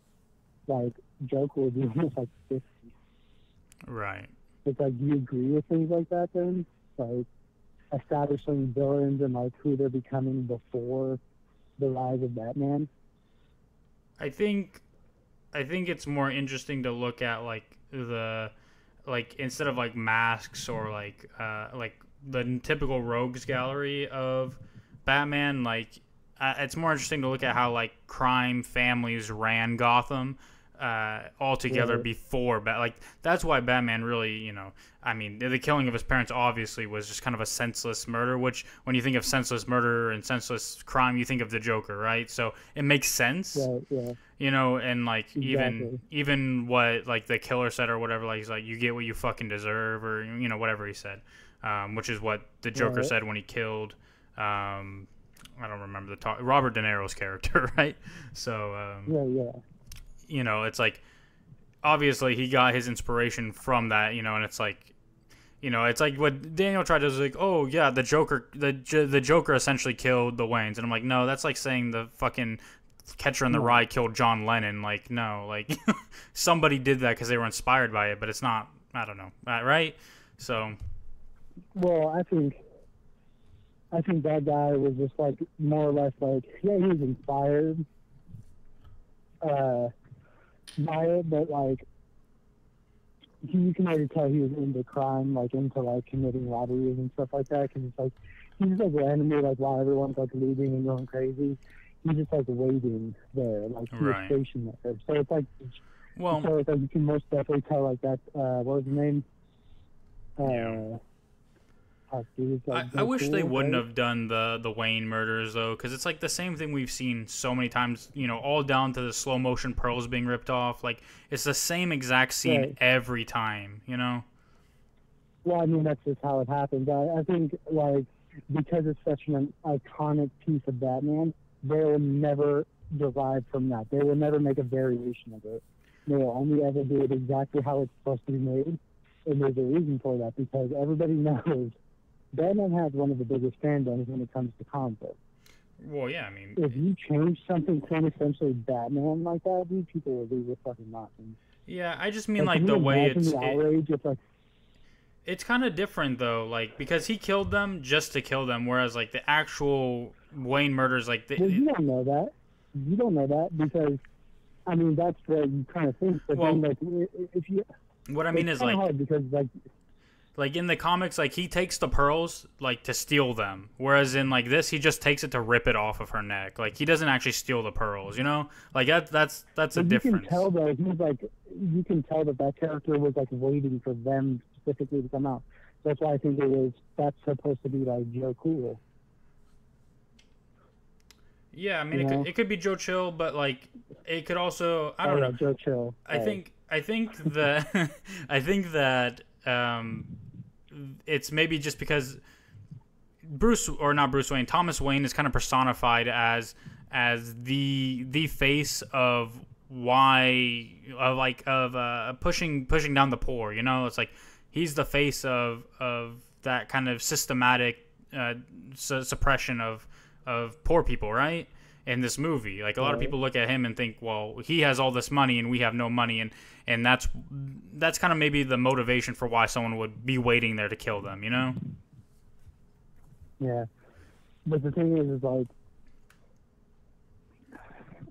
like Joker will be almost like 50. Right. It's like, do you agree with things like that then? Like establishing villains and like who they're becoming before the rise of Batman? I think it's more interesting to look at like instead of like masks or like the typical rogues gallery of Batman, like it's more interesting to look at how like crime families ran Gotham all together before like that's why Batman really, I mean, the killing of his parents obviously was just kind of a senseless murder, which when you think of senseless murder and senseless crime, you think of the Joker, right? So it makes sense. Yeah. And like Exactly. even what like the killer said or whatever, like he's like, you get what you fucking deserve, or whatever he said, which is what the Joker said when he killed I don't remember the talk, Robert De Niro's character, right? So it's like obviously he got his inspiration from that, and it's like it's like what Daniel tried to do is like, oh yeah, the Joker essentially killed the Waynes, and I'm like, no, that's like saying the fucking Catcher in the Rye killed John Lennon. Like, no, like somebody did that because they were inspired by it, but it's not, I don't know, right? So well, I think that guy was just like more or less like, yeah, he was inspired by it, but like you can already tell he was into crime, like into like committing robberies and stuff like that, because it's like he's just like randomly, like while everyone's like leaving and going crazy, he's just like waiting there, like he was stationed there. So it's like, you can most definitely tell like that. What was his name? I wish they wouldn't have done the Wayne murders though, because it's like the same thing we've seen so many times, all down to the slow motion pearls being ripped off. Like it's the same exact scene every time, Well, I mean, that's just how it happens. I think like because it's such an iconic piece of Batman, they will never derive from that. They will never make a variation of it. They will only ever do it exactly how it's supposed to be made, and there's a reason for that, because everybody knows Batman has one of the biggest fandoms when it comes to comic books. Well, yeah, I mean, if you change something quintessentially Batman like that, dude, people will lose their fucking minds. Yeah, I just mean like the way it's kind of different though, like because he killed them just to kill them, whereas like the actual Wayne murders, like well, you don't know that. You don't know that because I mean that's what you kind of think. But then, like, if you, what I mean is like hard because like in the comics, like he takes the pearls like to steal them, whereas in like this, he just takes it to rip it off of her neck. Like he doesn't actually steal the pearls, Like that's a difference. You can tell though, he's like, you can tell that character was like waiting for them specifically to come out. That's why I think that's supposed to be like Joe Cool. Yeah, I mean it could be Joe Chill, but like it could also I don't know. Joe Chill. I think that I think that it's maybe just because Thomas Wayne is kind of personified as the face of why pushing down the poor. You know, it's like he's the face of that kind of systematic suppression of poor people, right? In this movie, like a lot of people look at him and think, well, he has all this money and we have no money, and that's kind of maybe the motivation for why someone would be waiting there to kill them, you know? Yeah, but the thing is like,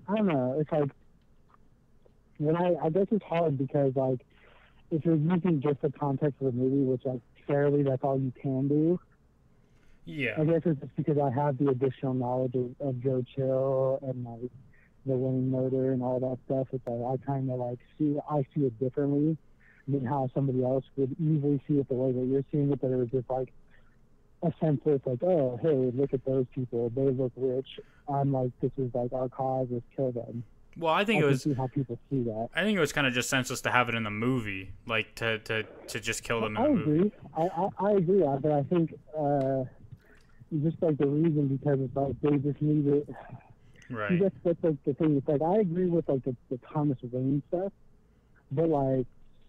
I don't know. It's like I guess it's hard because like if you're using just the context of the movie, which like fairly that's all you can do. Yeah. I guess it's just because I have the additional knowledge of Joe Chill and like the Wayne murder and all that stuff. It's like I kind of like see it differently than how somebody else would easily see it the way that you're seeing it. But it was just like a sense of like, oh, hey, look at those people. They look rich. I'm like, this is like our cause. Let's kill them. Well, I think I it was. see how people see that. I think it was kind of just senseless to have it in the movie, like to just kill them in the movie. I agree, but I think just like the reason because it's like they just need it. Right. That's like the thing. It's like I agree with like the Thomas Wayne stuff, but like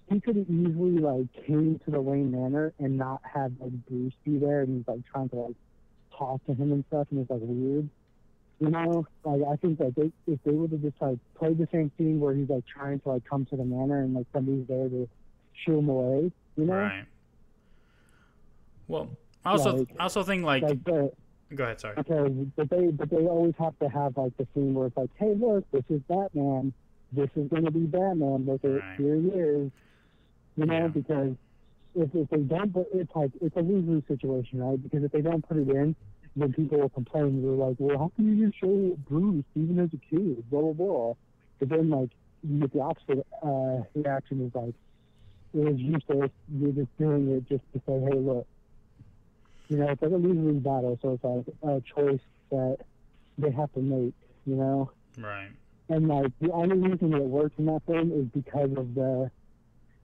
he could have easily like came to the Wayne Manor and not have like Bruce be there and he's like trying to like talk to him and stuff, and it's like weird. You know, like I think that if they would have just like played the same scene where he's like trying to like come to the manor and like somebody's there to shoo him away, you know? Right. Well, I also think like go ahead, sorry. Okay, but they always have to have like the scene where it's like, hey, look, this is Batman. This is going to be Batman. Look at here he is. You know, because if they don't, it's like it's a lose-lose situation, right? Because if they don't put it in, then people will complain. They're like, well, how can you just show Bruce even as a kid? Blah blah blah. But then like you get the opposite reaction is like it was useless. You're just doing it just to say, hey, look. You know, it's like a lose-lose battle, so it's like a choice that they have to make, you know? Right. And, like, the only reason it works in that film is because of the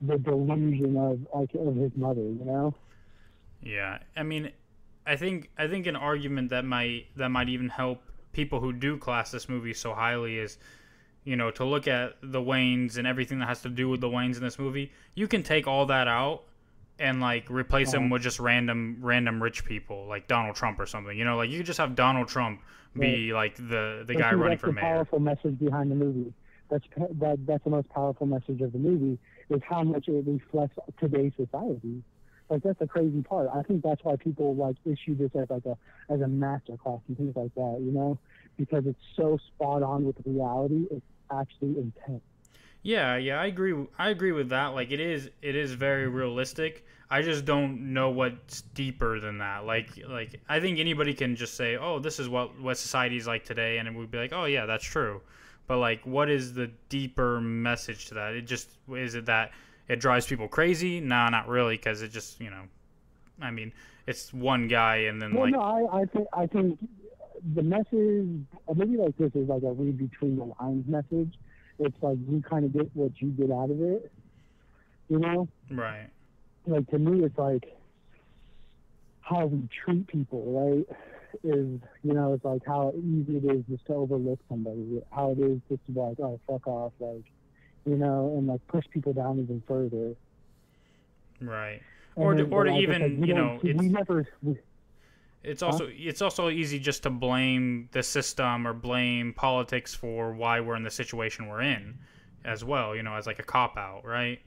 delusion of his mother, you know? Yeah. I mean, I think an argument that might even help people who do class this movie so highly is, you know, to look at the Waynes and everything that has to do with the Waynes in this movie. You can take all that out and like replace them with just random rich people like Donald Trump or something. You know, like you could just have Donald Trump be like the guy running for mayor. That's the powerful message behind the movie. That's the most powerful message of the movie is how much it reflects today's society. Like that's the crazy part. I think that's why people like issue this as like as a master class and things like that. You know, because it's so spot on with reality. It's actually intense. Yeah, I agree with that. Like it is very realistic. I just don't know what's deeper than that. Like I think anybody can just say, "Oh, this is what society is like today," and it would be like, "Oh yeah, that's true." But like what is the deeper message to that? Is it that it drives people crazy? Nah, not really, cuz it just, you know, I mean, it's one guy and then no, I think the message maybe like this is like a read between the lines message. It's like you kind of get what you get out of it, you know? Right. Like to me, it's like how we treat people, right? Is, you know, it's like how easy it is just to overlook somebody, how it is just to be like, oh, fuck off, like, you know, and like push people down even further. Right. Or to even, you know, it's also easy just to blame the system or blame politics for why we're in the situation we're in as well, you know, as like a cop-out, right?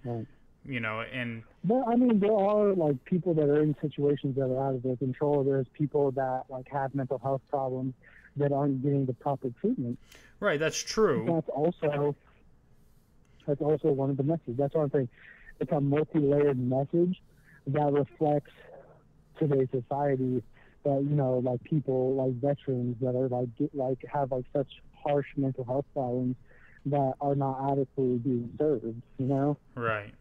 You know, and... Well, I mean, there are, like, people that are in situations that are out of their control. There's people that, like, have mental health problems that aren't getting the proper treatment. Right, that's true. That's also one of the messages. That's what I'm saying. It's a multi-layered message that reflects today's society. That, you know, like people like veterans that are like have like such harsh mental health problems that are not adequately being served, you know? Right.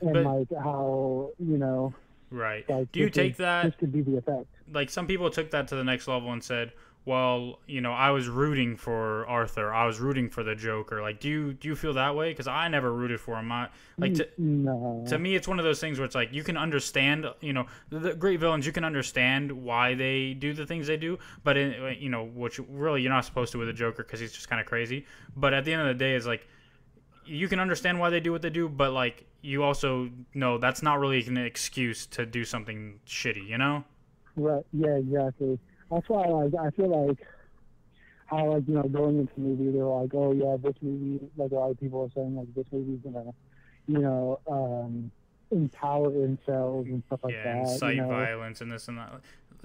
And like how, you know, right. Like do you take that? This could be the effect. Like some people took that to the next level and said, well, I was rooting for Arthur. I was rooting for the Joker. Like, do you feel that way? Because I never rooted for him. No. To me, it's one of those things where it's like you can understand, the great villains. You can understand why they do the things they do, but which really you're not supposed to with the Joker because he's just kind of crazy. But at the end of the day, it's like you can understand why they do what they do, but like you also know that's not really an excuse to do something shitty. Right. Yeah. Exactly. That's why, I feel like how, going into the movie, they're like, oh yeah, this movie, like a lot of people are saying, like this movie's gonna, empower incels and stuff like that. Yeah, incite violence and this and that.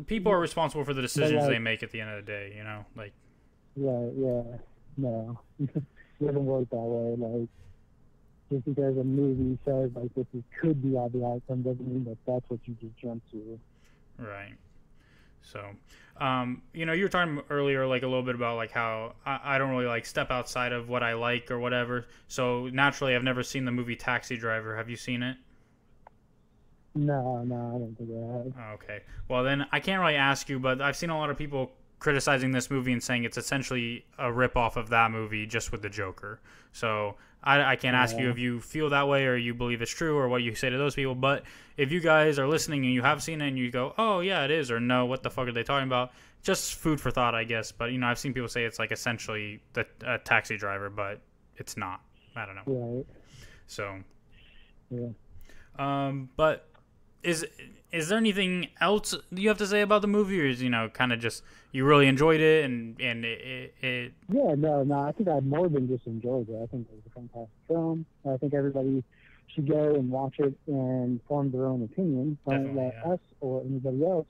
People are responsible for the decisions they make at the end of the day. Like. Right. Yeah. No, it doesn't work that way. Like, just because a movie says like could be all the outcome doesn't mean that that's what you just jump to. Right. So, you were talking earlier, like a little bit about like how I don't really like step outside of what I like or whatever. So naturally, I've never seen the movie Taxi Driver. Have you seen it? No, I don't think I have. Oh, okay. Well, then I can't really ask you, but I've seen a lot of people criticizing this movie and saying it's essentially a rip-off of that movie just with the Joker. So I can't ask you if you feel that way or you believe it's true or what you say to those people, but if you guys are listening and you have seen it and you go, oh yeah, it is, or no, what the fuck are they talking about? Just food for thought, I guess. But, I've seen people say it's like essentially the Taxi Driver, but it's not. I don't know. Right. So. Yeah. But is there anything else you have to say about the movie, or is kind of just you really enjoyed it and it? Yeah, no, I think I more than just enjoyed it. I think it was a fantastic film. I think everybody should go and watch it and form their own opinion. Don't let us or anybody else,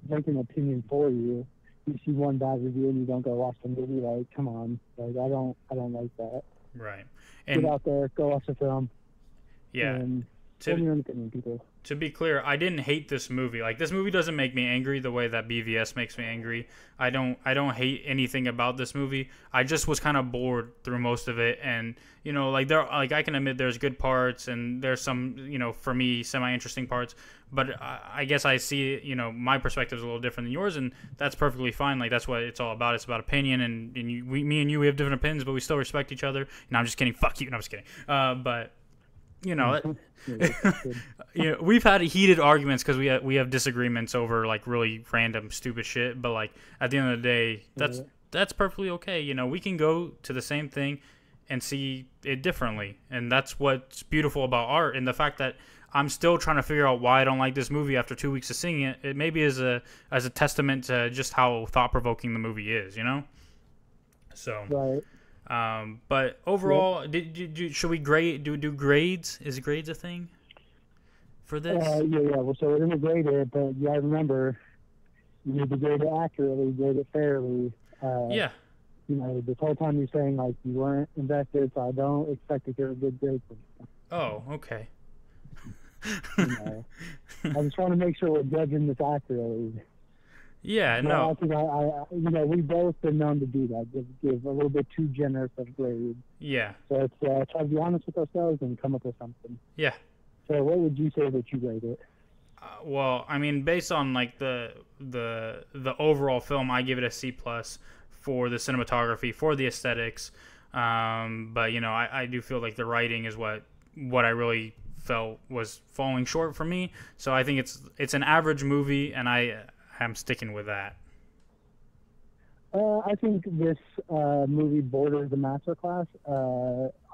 make an opinion for you. You see one bad review and you don't go watch the movie. Like, come on, like I don't like that. Right. And get out there, go watch the film. Yeah. And form your own opinion, people. To be clear, I didn't hate this movie. Like, this movie doesn't make me angry the way that BVS makes me angry. I don't hate anything about this movie. I just was kind of bored through most of it, and I can admit there's good parts and there's some for me semi-interesting parts. But I guess I see my perspective is a little different than yours, and that's perfectly fine. Like, that's what it's all about. It's about opinion, and me and you, we have different opinions, but we still respect each other. No, I'm just kidding. Fuck you. No, I'm just kidding. But. We've had heated arguments because we have disagreements over like really random stupid shit, but like at the end of the day, that's perfectly okay. We can go to the same thing and see it differently, and that's what's beautiful about art. And the fact that I'm still trying to figure out why I don't like this movie after 2 weeks of seeing it, it maybe is a testament to just how thought provoking the movie is. So. Right. But overall, should we grade? Do grades? Is grades a thing for this? Yeah. Well, so we're gonna grade it, but you gotta remember, you need to grade it accurately, grade it fairly. Yeah. This whole time you're saying like you weren't invested, so I don't expect to get a good grade from you. Oh, okay. I just want to make sure we're judging this accurately. Yeah, no. I think we've both been known to do that. Give a little bit too generous of grades. Yeah. So it's try to be honest with ourselves and come up with something. Yeah. So what would you say that you rate it? Well, I mean, based on like the overall film, I give it a C+ for the cinematography, for the aesthetics. But I do feel like the writing is what I really felt was falling short for me. So I think it's an average movie, and I'm sticking with that. I think this movie borders the masterclass.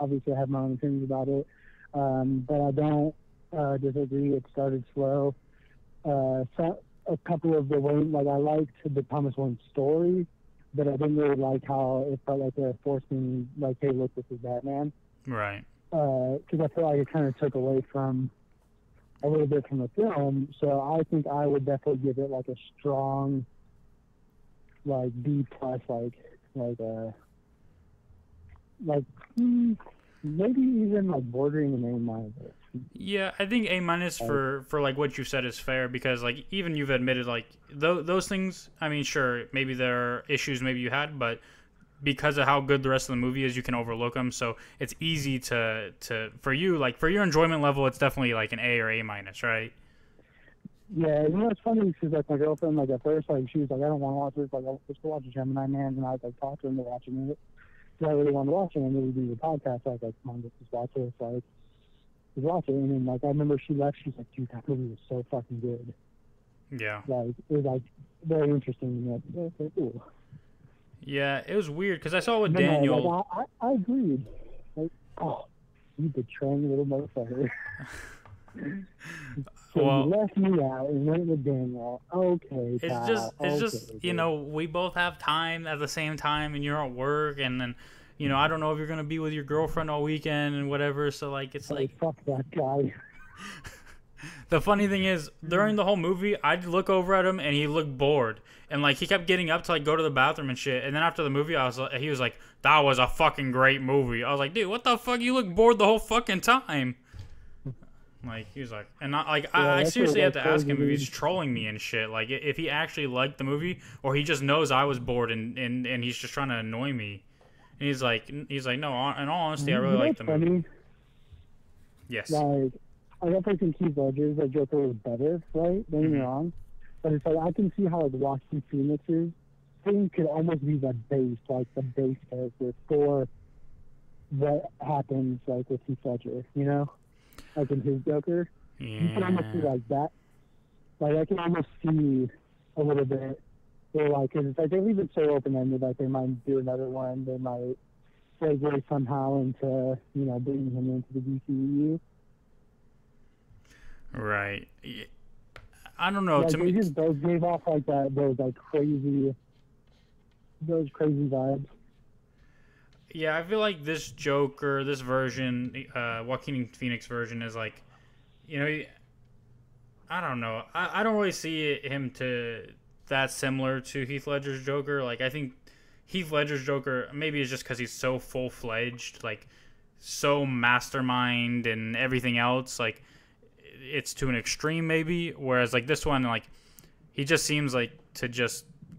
Obviously, I have my own opinions about it, but I don't disagree. It started slow. So a couple of the Wayne, like I liked the Thomas Wayne story, but I didn't really like how it felt like they were forcing, like, hey, look, this is Batman. Right. Because I feel like it kind of took away from a little bit from the film, so I think I would definitely give it like a strong, like B+, maybe even like bordering an A-. Yeah, I think A- for like what you said is fair, because like even you've admitted like those things. I mean, sure, maybe there are issues maybe you had, but because of how good the rest of the movie is, you can overlook them. So it's easy to for you, like for your enjoyment level, it's definitely like an A or A-, right? Yeah, you know, it's funny because like my girlfriend, like at first, like she was like, I don't want to watch this. Like, let's go watch a Gemini Man, and I was like, talk to her into watching it. So I really wanted to watch it, and then we do the podcast. So I was like, come on, let's just watch it. So like, let's watch it. And then like I remember she left. She's like, dude, that movie was so fucking good. Yeah. Like it was like very interesting. Like, okay, cool. Yeah, it was weird because I saw it with But no, Daniel. like, I agreed. Like, oh, you betraying little motherfucker. So Well, you left me out and went with Daniel. Okay, pal. it's just Okay, you dude. know, we both have time at the same time, and you're at work, and then you know, I don't know if you're gonna be with your girlfriend all weekend and whatever. So like, it's Hey, like fuck that guy. the funny thing is during the whole movie, I'd look over at him and he looked bored, and like he kept getting up to like go to the bathroom and shit. And then after the movie, he was like, "That was a fucking great movie." I was like, "Dude, what the fuck? You look bored the whole fucking time." Like he was like, and not like I that's seriously what, had like, to ask him if crazy, he's trolling me and shit. Like if he actually liked the movie or he just knows I was bored and he's just trying to annoy me. And he's like no. In all honesty, I really like the movie. funny. Yes. Like, I definitely think Keith Ledger's like Joker was better, right? Don't get me Mhm. wrong. But it's like I can see how like Joaquin Phoenix's thing could almost be the base, like the base character for what happens like with Heath Ledger, you know? Like in his Joker. You can almost see Yeah. like that. Like I can almost see a little bit. They're like, cause it's like they leave it so open ended. Like they might do another one. They might segue somehow into bringing him into the DCEU. Right. Yeah. I don't know. Like To they me, just both gave off like that. Those crazy vibes. yeah, I feel like this Joker, this version, Joaquin Phoenix version is like, you know, I don't know. I don't really see him to that similar to Heath Ledger's Joker. Like I think Heath Ledger's Joker maybe is just because he's so full fledged, like so mastermind and everything else. Like it's to an extreme maybe. Whereas like this one, like he just seems like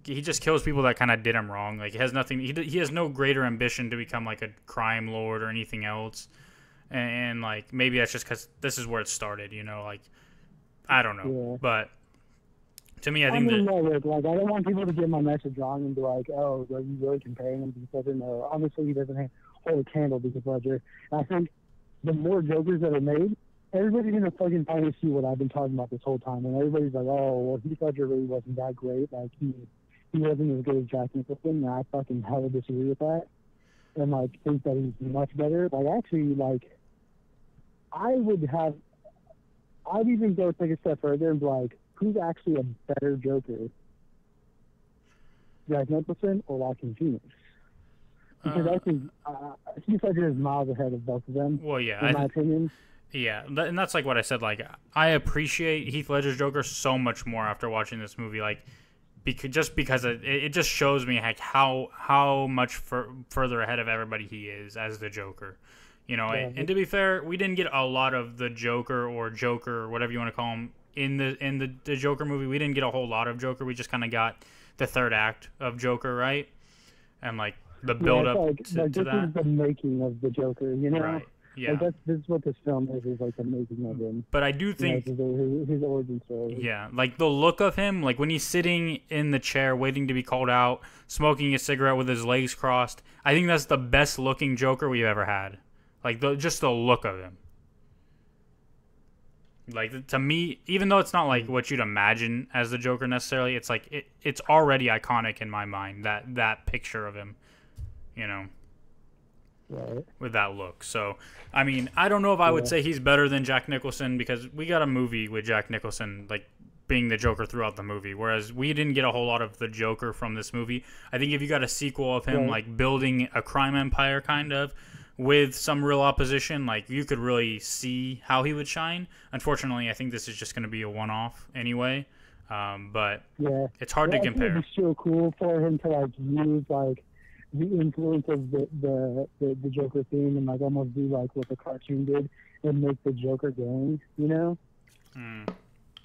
he just kills people that kind of did him wrong. Like he has nothing. He has no greater ambition to become like a crime lord or anything else. And like maybe that's just because this is where it started. You know, like I don't know, Yeah. but to me, I I think mean, that no, look, like I don't want people to get my message wrong and be like, oh, are you really comparing him to Heath Ledger? No, obviously he doesn't hold a candle to Heath Ledger. And I think the more Jokers that are made, everybody's gonna fucking finally see what I've been talking about this whole time, and everybody's like, oh, well, Heath Ledger really wasn't that great. Like he wasn't as good as Jack Nicholson, and I fucking hella disagree with that. And like think that he's much better. Like actually, like I'd even go take a step further and be like, who's actually a better Joker? Jack Nicholson or Joaquin Phoenix? Because I think Heath Ledger is miles ahead of both of them. well, yeah, in my opinion. yeah, and that's like what I said. Like I appreciate Heath Ledger's Joker so much more after watching this movie. Like because it just shows me like how much further ahead of everybody he is as the Joker. You know, Yeah. and to be fair, we didn't get a lot of the Joker or whatever you want to call him in the Joker movie. We didn't get a whole lot of Joker. We just kind of got the third act of Joker, right? And like the build up Like to this that. is the making of the Joker, you know? Right. Yeah. Like this is what this film is like the making of him. But I do think His origin story. yeah, like the look of him, like when he's sitting in the chair waiting to be called out, smoking a cigarette with his legs crossed. I think that's the best looking Joker we've ever had. Like just the look of him. Like to me, even though it's not like what you'd imagine as the Joker necessarily, it's like it's already iconic in my mind that picture of him, you know, Right. with that look. So, I mean, I don't know if I would say he's better than Jack Nicholson because we got a movie with Jack Nicholson like being the Joker throughout the movie, whereas we didn't get a whole lot of the Joker from this movie. I think if you got a sequel of him Right. like building a crime empire kind of with some real opposition, like you could really see how he would shine. Unfortunately, I think this is just going to be a one-off anyway. But Yeah. it's hard to I think compare. it'd be so cool for him to like use like the influence of the Joker theme and like almost do like what the cartoon did and make the Joker gang, you know? Mm.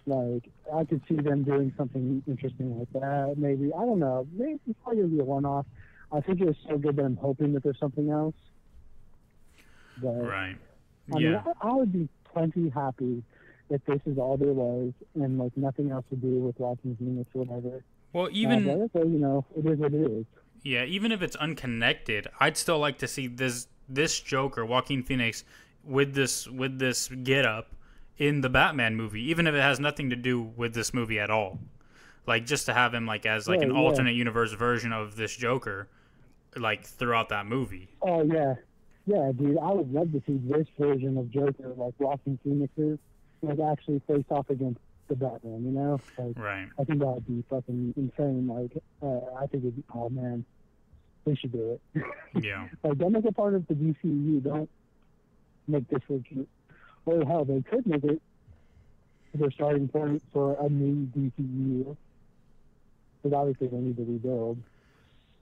Like I could see them doing something interesting like that. Maybe I don't know. Maybe it's probably gonna be a one-off. I think it was so good that I'm hoping that there's something else. But Right. I mean, Yeah. I would be plenty happy if this is all there was and like nothing else to do with Joaquin Phoenix or whatever. Well, even like, okay, you know, it is what it is. yeah, even if it's unconnected, I'd still like to see this Joker, Joaquin Phoenix, with this get up in the Batman movie, even if it has nothing to do with this movie at all. Like, just to have him like as like an alternate universe version of this Joker, like throughout that movie. Oh yeah, yeah, dude. I would love to see this version of Joker, like Joaquin Phoenix's, like actually face off against the Batman. You know, like, Right. I think that would be fucking insane. Like, I think it'd be, oh man, they should do it. Yeah. Like, don't make it part of the DCU. Don't make this legit. Or hell, they could make it their starting point for a new DCU. Because obviously they need to rebuild.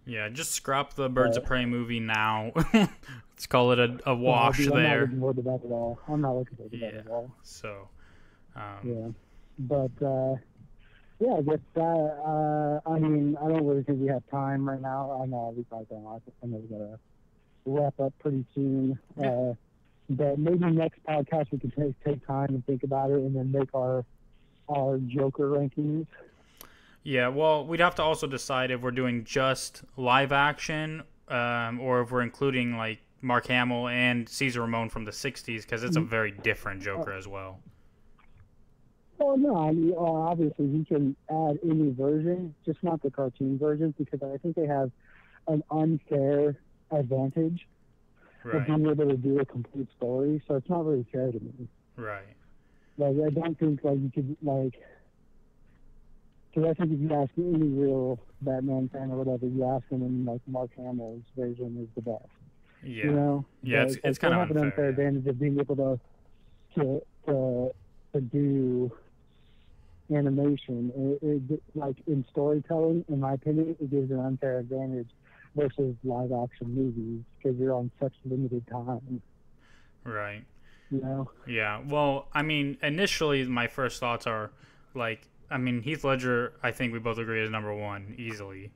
Yeah, just scrap the Birds of Prey movie now. Let's call it a wash I'm there. not looking forward to that at all. I'm not looking forward to that at all. So, yeah. But, yeah, I guess that, I mean, I don't really think we have time right now. I know we probably don't. I know we got to wrap up pretty soon. But maybe next podcast we can take time and think about it and then make our Joker rankings. Yeah, well, we'd have to also decide if we're doing just live action or if we're including like Mark Hamill and Cesar Ramon from the 60s, because it's a very different Joker as well. Well, no, I mean, obviously we can add any version, just not the cartoon versions, because I think they have an unfair advantage of being able to do a complete story, so it's not really fair to me. Right. Like, I don't think, like, you could, like, because I think if you ask any real Batman fan or whatever, you ask them, and, like, Mark Hamill's version is the best. Yeah. You know? Yeah, like, it's kind of have an unfair advantage of being able to do animation. It, like, in storytelling, in my opinion, it gives an unfair advantage versus live action movies because you're on such limited time. Right. You know? Yeah. Well, I mean, initially my first thoughts are like, I mean, Heath Ledger, I think we both agree is number one easily.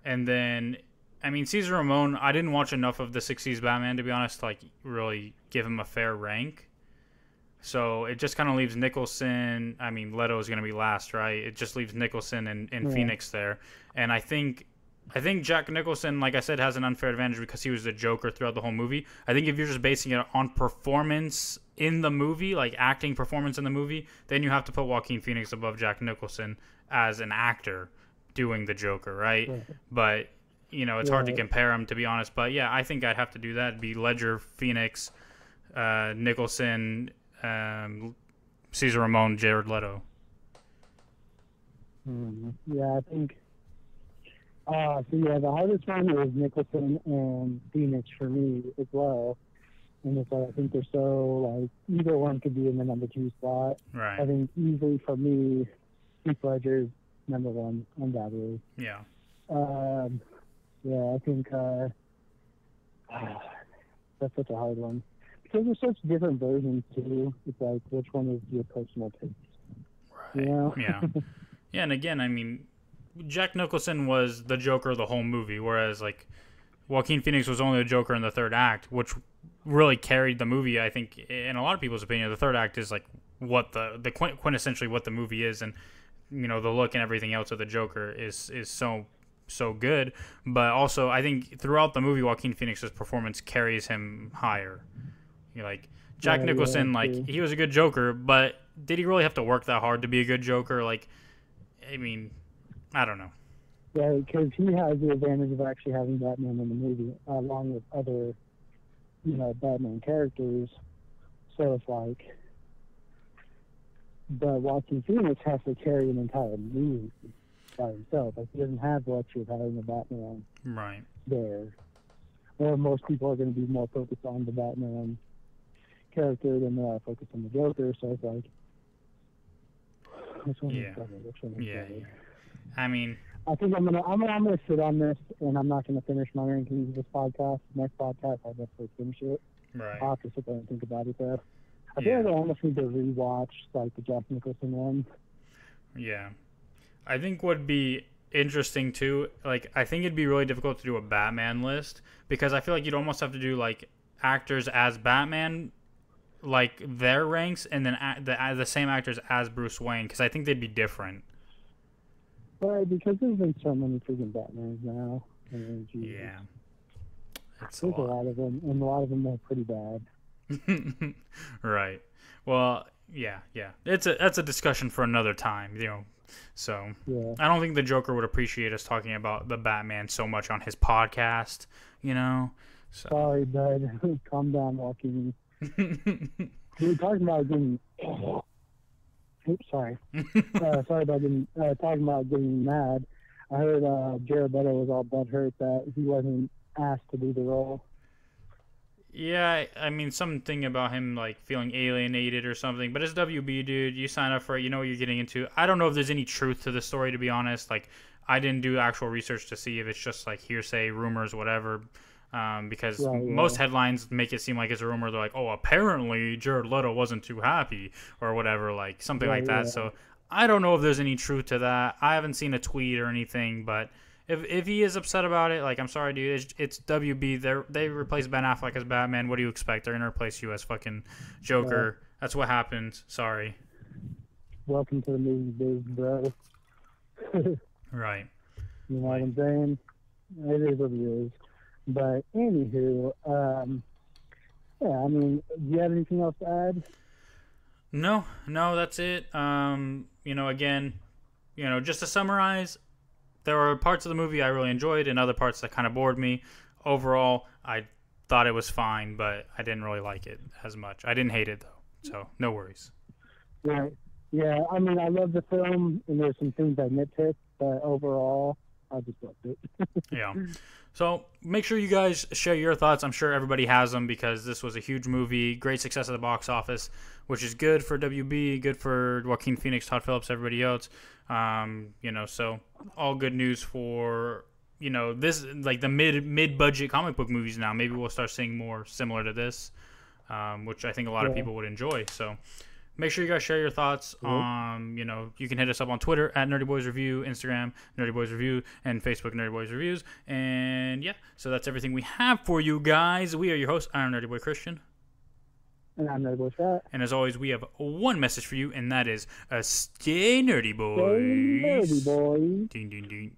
And then, I mean, Cesar Ramon, I didn't watch enough of the 60s Batman to be honest, to, like, really give him a fair rank. So it just kind of leaves Nicholson. I mean, Leto is going to be last, right? It just leaves Nicholson and Phoenix there. And I think Jack Nicholson, like I said, has an unfair advantage because he was the Joker throughout the whole movie. I think if you're just basing it on performance in the movie, like acting performance in the movie, then you have to put Joaquin Phoenix above Jack Nicholson as an actor doing the Joker, right? But, you know, it's hard to compare them, to be honest. But, yeah, I think I'd have to do that. It'd be Ledger, Phoenix, Nicholson, Cesar Ramon, Jared Leto. Yeah, I think... so yeah, the hardest one is Nicholson and Phoenix for me as well. And it's like, I think they're so, like, either one could be in the number 2 spot. Right. I think easily for me, Heath Ledger is number 1, undoubtedly. Yeah. Yeah, I think that's such a hard one. Because there's such different versions, too. It's like, which one is your personal taste? Right. You know? Yeah. Yeah, and again, I mean, Jack Nicholson was the Joker the whole movie, whereas like Joaquin Phoenix was only the Joker in the third act, which really carried the movie. I think, in a lot of people's opinion, the third act is like what the quintessentially what the movie is, and you know the look and everything else of the Joker is so good. But also, I think throughout the movie, Joaquin Phoenix's performance carries him higher. You know, like Jack Nicholson, like he was a good Joker, but did he really have to work that hard to be a good Joker? Like, I mean, I don't know. Yeah, because he has the advantage of actually having Batman in the movie, along with other, you know, Batman characters. So it's like, but Joaquin Phoenix has to carry an entire movie by himself. Like, he doesn't have the luxury of having a Batman there. Or most people are going to be more focused on the Batman character than they are focused on the Joker. So it's like, which one is better? Which one is better? I mean, I think I'm gonna sit on this, and I'm not gonna finish my rankings of this podcast. Next podcast, I'll definitely finish it. Right. I'll have to sit there and think about it though. I feel like I almost need to rewatch like the Jack Nicholson one. Yeah, I think would be interesting too. Like, I think it'd be really difficult to do a Batman list because I feel like you'd almost have to do like actors as Batman like their ranks and then the same actors as Bruce Wayne, because I think they'd be different. Right, because there's been so many freaking Batmans now. I mean, Jesus. Yeah, it's There's a lot of them, and a lot of them are pretty bad. Right. Well, yeah. That's a discussion for another time, So Yeah. I don't think the Joker would appreciate us talking about the Batman so much on his podcast, So Sorry, bud. Calm down, Joaquin. We were talking about getting. Oops, sorry. Sorry about talking about getting mad. I heard Jared Leto was all butthurt that he wasn't asked to do the role. Yeah, I mean, something about him, like, feeling alienated or something. But it's WB, dude. You sign up for it. You know what you're getting into. I don't know if there's any truth to the story, to be honest. Like, I didn't do actual research to see if it's just, like, hearsay, rumors, whatever. Because most headlines make it seem like it's a rumor. They're like, oh, apparently Jared Leto wasn't too happy or whatever, like, something like that. Yeah. So I don't know if there's any truth to that. I haven't seen a tweet or anything, but if he is upset about it, like, I'm sorry, dude. It's WB. They replaced Ben Affleck as Batman. What do you expect? They're going to replace you as fucking Joker. Yeah. That's what happened. Sorry. Welcome to the movie biz, bro. Right. You know what I'm saying? It is what it is. But anywho, yeah, I mean, do you have anything else to add? No, that's it. Again, just to summarize, there were parts of the movie I really enjoyed and other parts that kind of bored me. Overall, I thought it was fine, but I didn't really like it as much. I didn't hate it, though, so no worries. Right. Yeah, I mean, I love the film, and there's some things I nitpicked, but overall, I just loved it. Yeah. So make sure you guys share your thoughts. I'm sure everybody has them because this was a huge movie, great success at the box office, which is good for WB, good for Joaquin Phoenix, Todd Phillips, everybody else. So all good news for, this, like the mid-budget comic book movies now. Maybe we'll start seeing more similar to this, which I think a lot of people would enjoy. So make sure you guys share your thoughts. You can hit us up on Twitter at Nerdy Boys Review, Instagram Nerdy Boys Review, and Facebook Nerdy Boys Reviews. And yeah, so that's everything we have for you guys. We are your hosts. I'm Nerdy Boy Christian. And I'm Nerdy Boy Scott. And as always, we have one message for you, and that is stay nerdy, boys. Stay nerdy, boys. Ding, ding, ding.